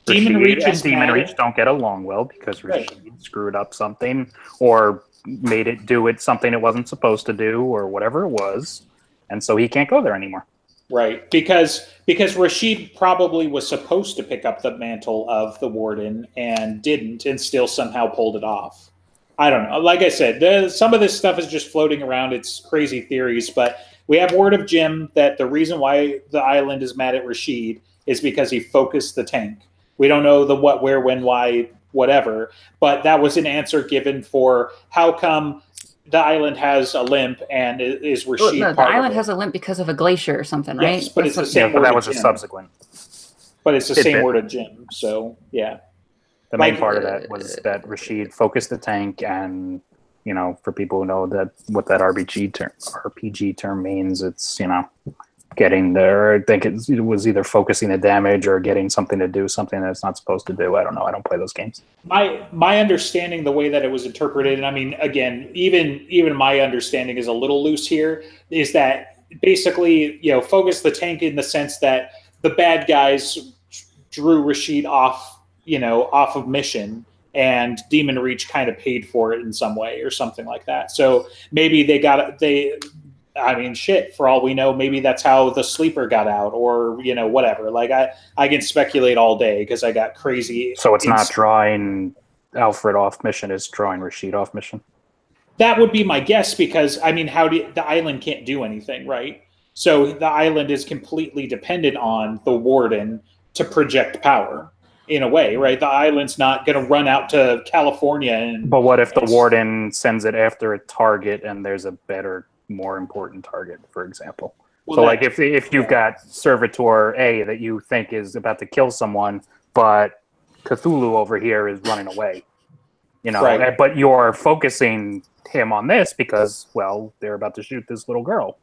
Demon Reach and Demon Reach don't get along well because Rashid screwed up something or made it do something it wasn't supposed to do or whatever it was, and so he can't go there anymore. Right, because Rashid probably was supposed to pick up the mantle of the warden and didn't, and still somehow pulled it off. I don't know. Like I said, some of this stuff is just floating around. It's crazy theories, but we have word of Jim that the reason why the island is mad at Rashid is because he focused the tank. We don't know the what, where, when, why, whatever, but that was an answer given for how come the island has a limp and is Rashid the island has a limp because of a glacier or something, right? Yes, but it's the same word. That was a subsequent. But it's the same word of Jim, so yeah. The main part of that was that Rashid focused the tank, and for people who know that what that RPG term means, it's getting there. I think it was either focusing the damage or getting something to do something that it's not supposed to do. I don't know. I don't play those games. My understanding, the way that it was interpreted, and I mean, again, even my understanding is a little loose here, is that basically, focus the tank in the sense that the bad guys drew Rashid off of mission, and Demon Reach kind of paid for it in some way or something like that. So maybe for all we know, maybe that's how the sleeper got out, or whatever. Like I can speculate all day because I got crazy. So it's not drawing Alfred off mission; it's drawing Rashid off mission. That would be my guess, because the island can't do anything, right? So the island is completely dependent on the warden to project power. In a way, right? The island's not going to run out to California. But what if the warden sends it after a target and there's a better, more important target, for example? Well, so like if you've got Servitor A that you think is about to kill someone, but Cthulhu over here is running away, right. But you're focusing him on this because, well, they're about to shoot this little girl.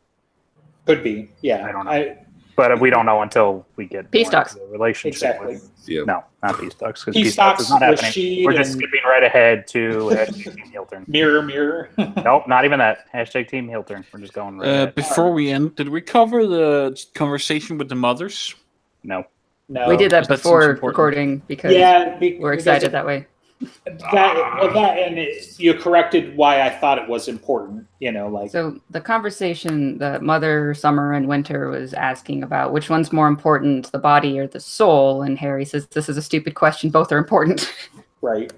Could be, yeah. I don't know. But we don't know until we get Peace Talks. The relationship. Exactly. No, not Peace Talks. Peace Talks is not happening. We're just skipping right ahead to hashtag Team Heel Turn. Mirror. Nope, not even that. Hashtag Team Heel Turn. We're just going right ahead. Before we end, did we cover the conversation with the mothers? No. We did that before recording because we're excited that way. You corrected why I thought it was important, So the conversation that Mother, Summer, and Winter was asking about which one's more important, the body or the soul, and Harry says this is a stupid question, both are important. Right.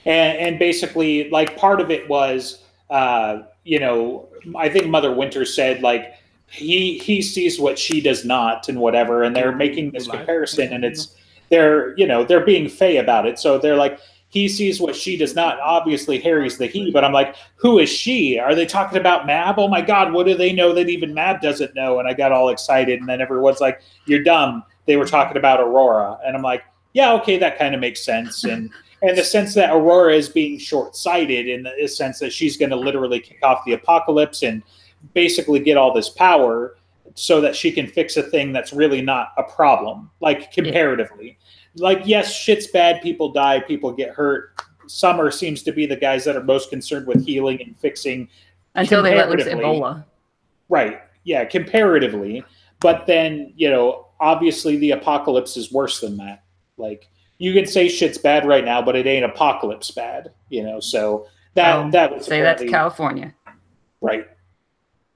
And basically, like, part of it was I think Mother Winter said, like, he sees what she does not and whatever, and they're making this comparison, and they're being fey about it. So they're like, he sees what she does not. Obviously, Harry's the he, but I'm like, who is she? Are they talking about Mab? Oh my God, what do they know that even Mab doesn't know? And I got all excited, and then everyone's like, you're dumb. They were talking about Aurora. And I'm like, yeah, okay, that kind of makes sense. And the sense that Aurora is being short-sighted in the sense that she's going to literally kick off the apocalypse and basically get all this power so that she can fix a thing that's really not a problem, like comparatively. Yeah. Like, yes, shit's bad, people die, people get hurt. Summer seems to be the guys that are most concerned with healing and fixing. Until they let loose Ebola. Right, yeah, comparatively. But then, obviously the apocalypse is worse than that. Like, you can say shit's bad right now, but it ain't apocalypse bad, so that was say that's California. Right.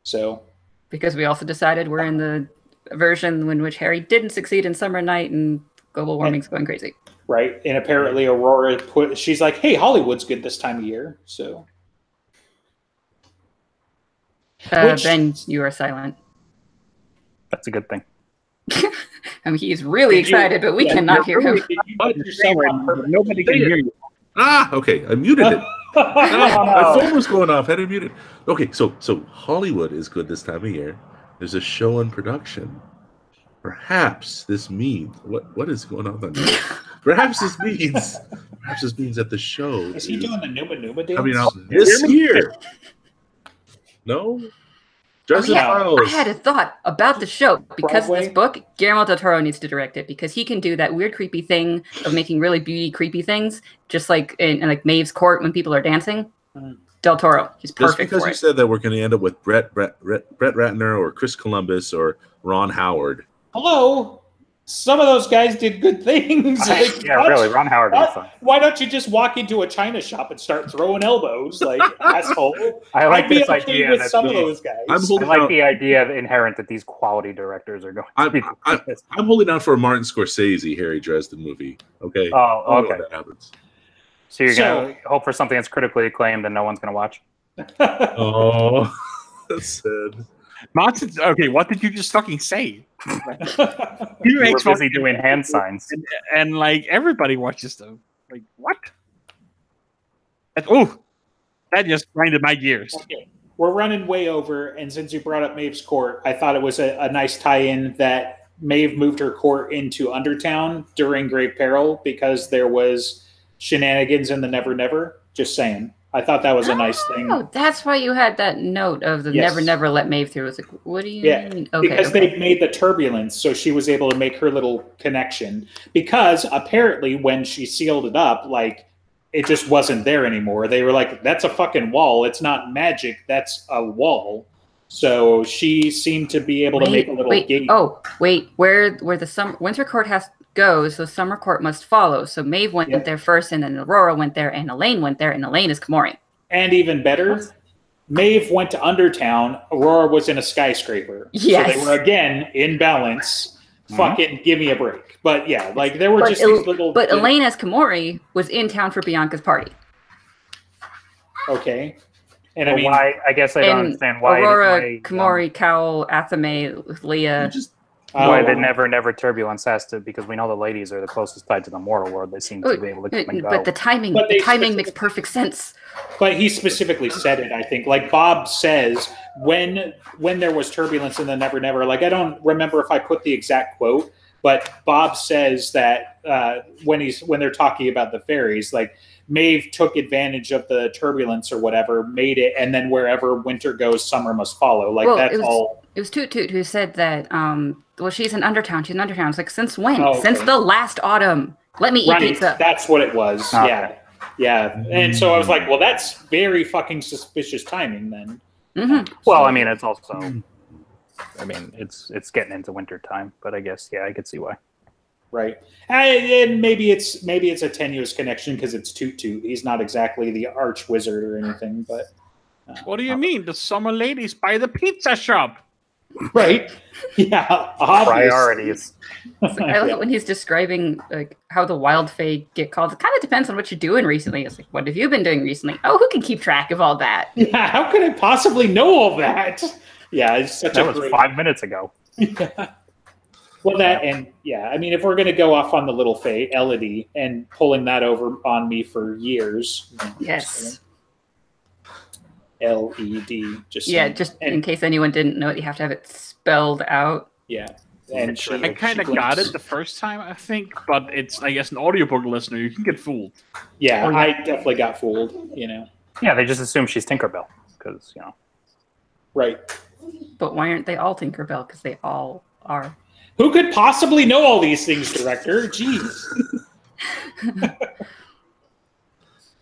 So, because we also decided we're in the version in which Harry didn't succeed in Summer Night and global warming's going crazy. Right. And apparently Aurora she's like, hey, Hollywood's good this time of year. So. Ben, you are silent. That's a good thing. I mean, he's really excited, but we cannot hear him. Nobody can hear you. Okay. I muted it. My phone was going off. I had to mute it. Okay, so Hollywood is good this time of year. There's a show in production. Perhaps this means what is going on there? Perhaps this means that the show is he doing the Nuba Nuba dance? Coming out this year. No. I had a thought about the show because of this book. Guillermo del Toro needs to direct it because he can do that weird, creepy thing of making really beauty, creepy things, just like in like Maeve's Court when people are dancing. Del Toro, he's perfect. Just because you said that we're going to end up with Brett Ratner or Chris Columbus or Ron Howard. Hello, some of those guys did good things. Like, yeah, really, Ron Howard did fun. Why don't you just walk into a china shop and start throwing elbows, like asshole? I like I'd be this okay idea with that some of those guys. I like the idea inherent that these quality directors are going to be. I'm holding out for a Martin Scorsese Harry Dresden movie. Okay. Oh, okay. That happens. So you're going to hope for something that's critically acclaimed and no one's going to watch? Oh, that's sad. Martin, okay, what did you just fucking say? You were busy doing hand signs. And like, everybody watches them. Like, what? That just grinded my gears. Okay. We're running way over, and since you brought up Maeve's court, I thought it was a nice tie-in that Maeve moved her court into Undertown during Grave Peril because there was shenanigans in the Never Never. Just saying. I thought that was a nice thing. Oh, that's why you had that note of the Never Never let Maeve through. It's like, what do you mean? Okay, because they made the turbulence, so she was able to make her little connection. Because apparently when she sealed it up, like, it just wasn't there anymore. They were like, that's a fucking wall. It's not magic. That's a wall. So she seemed to be able to make a little gate. Oh, wait. Where the Winter Court goes, so Summer Court must follow. So Maeve went there first, and then Aurora went there, and Elaine went there, and Elaine is Komori. And even better, Maeve went to Undertown. Aurora was in a skyscraper. Yes. So they were, again, in balance. Fucking give me a break. But yeah, like there were just these little... But Elaine as Komori was in town for Bianca's party. Okay. And I mean... why? I guess I don't understand why... Aurora, Komori, Cowl, Athame, Leah... Why the never turbulence has to, because we know the ladies are the closest tied to the mortal world. They seem to be able to come and go. But the timing makes perfect sense. But he specifically said it, I think. Like Bob says, when there was turbulence in the Never Never, like I don't remember if I put the exact quote, but Bob says that when they're talking about the fairies, like Maeve took advantage of the turbulence or whatever, made it, and then wherever winter goes, summer must follow. Like It was Toot Toot who said that. She's in Undertown. She's in Undertown. It's like, since when? Oh, okay. Since the last autumn. Let me eat pizza. That's what it was. Okay. Yeah. And so I was like, well, that's very fucking suspicious timing then. Mm-hmm. Well, I mean, it's also, it's getting into winter time, but I guess I could see why. Right. And maybe it's a tenuous connection because it's Toot Toot. He's not exactly the arch wizard or anything, but. What do you mean? The summer ladies by the pizza shop. Right. Yeah. Obvious. Priorities. I love it when he's describing like how the wild fae get called. It kind of depends on what you're doing recently. It's like, what have you been doing recently? Oh, who can keep track of all that? Yeah, how could I possibly know all that? Yeah, it's such that was 5 minutes ago. Yeah. Well, I mean, if we're going to go off on the little fae, Elodie, and pulling that over on me for years. Yes. LED. Just in case anyone didn't know it, you have to have it spelled out. Yeah. And I kind of got it the first time, I think, but it's, I guess, an audiobook listener, you can get fooled. Yeah, I definitely got fooled, Yeah, they just assume she's Tinkerbell, because, Right. But why aren't they all Tinkerbell? Because they all are. Who could possibly know all these things, director? Jeez.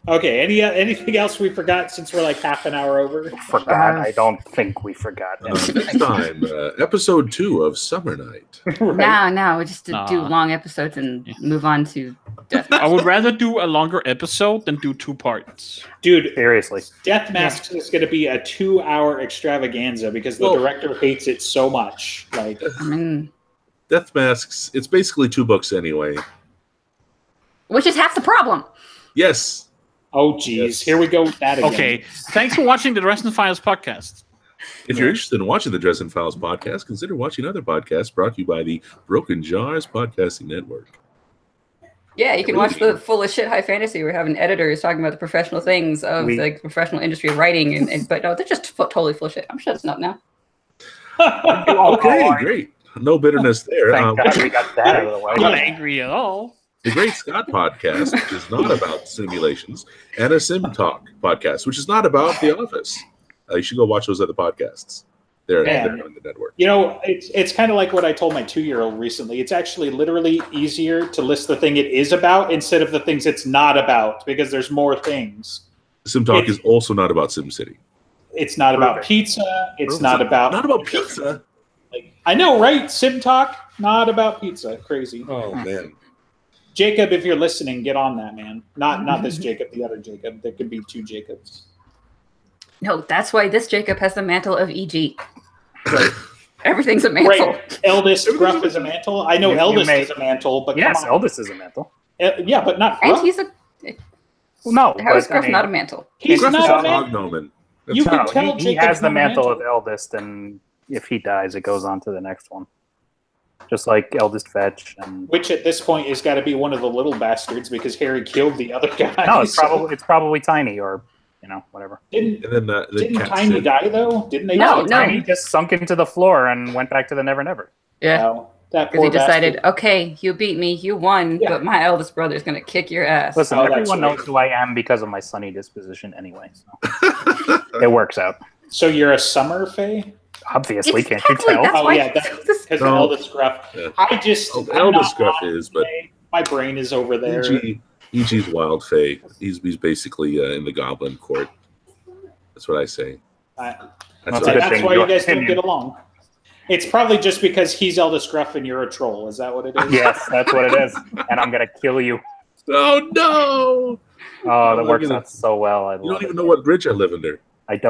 Okay, anything else we forgot since we're like half an hour over? I don't think we forgot. Next time, episode 2 of Summer Night. Right. No, just to do long episodes and move on to Death Masks. I would rather do a longer episode than do 2 parts. Dude, seriously. Death Masks is going to be a 2-hour extravaganza because the director hates it so much. Like, Death Masks, it's basically 2 books anyway. Which is half the problem. Yes. Oh, geez. Here we go with that again. Okay. Thanks for watching the Dresden Files podcast. If you're interested in watching the Dresden Files podcast, consider watching other podcasts brought to you by the Broken Jars Podcasting Network. Yeah, you can watch the Full of Shit High Fantasy. We're having editors talking about the professional things of the professional industry of writing, but no, they're just totally full of shit. I'm shutting up now. Okay, great. No bitterness there. Thank God we got that out of the way. I'm not angry at all. The Great Scott podcast, which is not about simulations, and a Sim Talk podcast, which is not about The Office. You should go watch those other podcasts. They're on the network. It's kind of like what I told my 2-year-old recently. It's actually literally easier to list the thing it is about instead of the things it's not about because there's more things. Sim Talk is also not about SimCity. It's not about pizza. It's not about pizza. I know, right? Sim Talk. Not about pizza. Crazy. Oh man. Jacob, if you're listening, get on that, man. Not this Jacob, the other Jacob. There could be two Jacobs. No, that's why this Jacob has the mantle of EG. Everything's a mantle. Right. Eldest Gruff is a mantle. I know Eldest is a mantle, but yes, Eldest is a mantle. Yeah, but not Gruff. And he's a... Well, no. How is Gruff not a mantle? He's Gruff is not a a cognomen. You can tell he has the mantle of Eldest, and if he dies, it goes on to the next one. Just like Eldest Fetch. Which at this point has got to be one of the little bastards because Harry killed the other guy. No, it's probably Tiny or, whatever. Didn't Didn't Tiny die, though? Didn't they? No. Tiny just sunk into the floor and went back to the Never Never. Yeah. No, that Because poor he decided, bastard. okay, you beat me, you won, but my eldest brother's going to kick your ass. Listen, that's everyone right. knows who I am because of my sunny disposition anyway. So it works out. So you're a summer Fae? Obviously, can't you Exactly, tell? that's Oh why- yeah, because the No. Eldest Gruff. Yeah. I just Oh, the I'm Eldest not Gruff on is, but Fae. My brain is over there. EG's Wild Fae. He's basically in the Goblin Court. That's what I say. That's That's a what good I That's thing. why Your you guys don't opinion. get along. It's probably just because he's Eldest Gruff and you're a troll. Is that what it is? Yes, that's what it is. And I'm going to kill you. Oh no! Oh, that Oh, works look at out so well. I You love don't even it. know what bridge I live under. I don't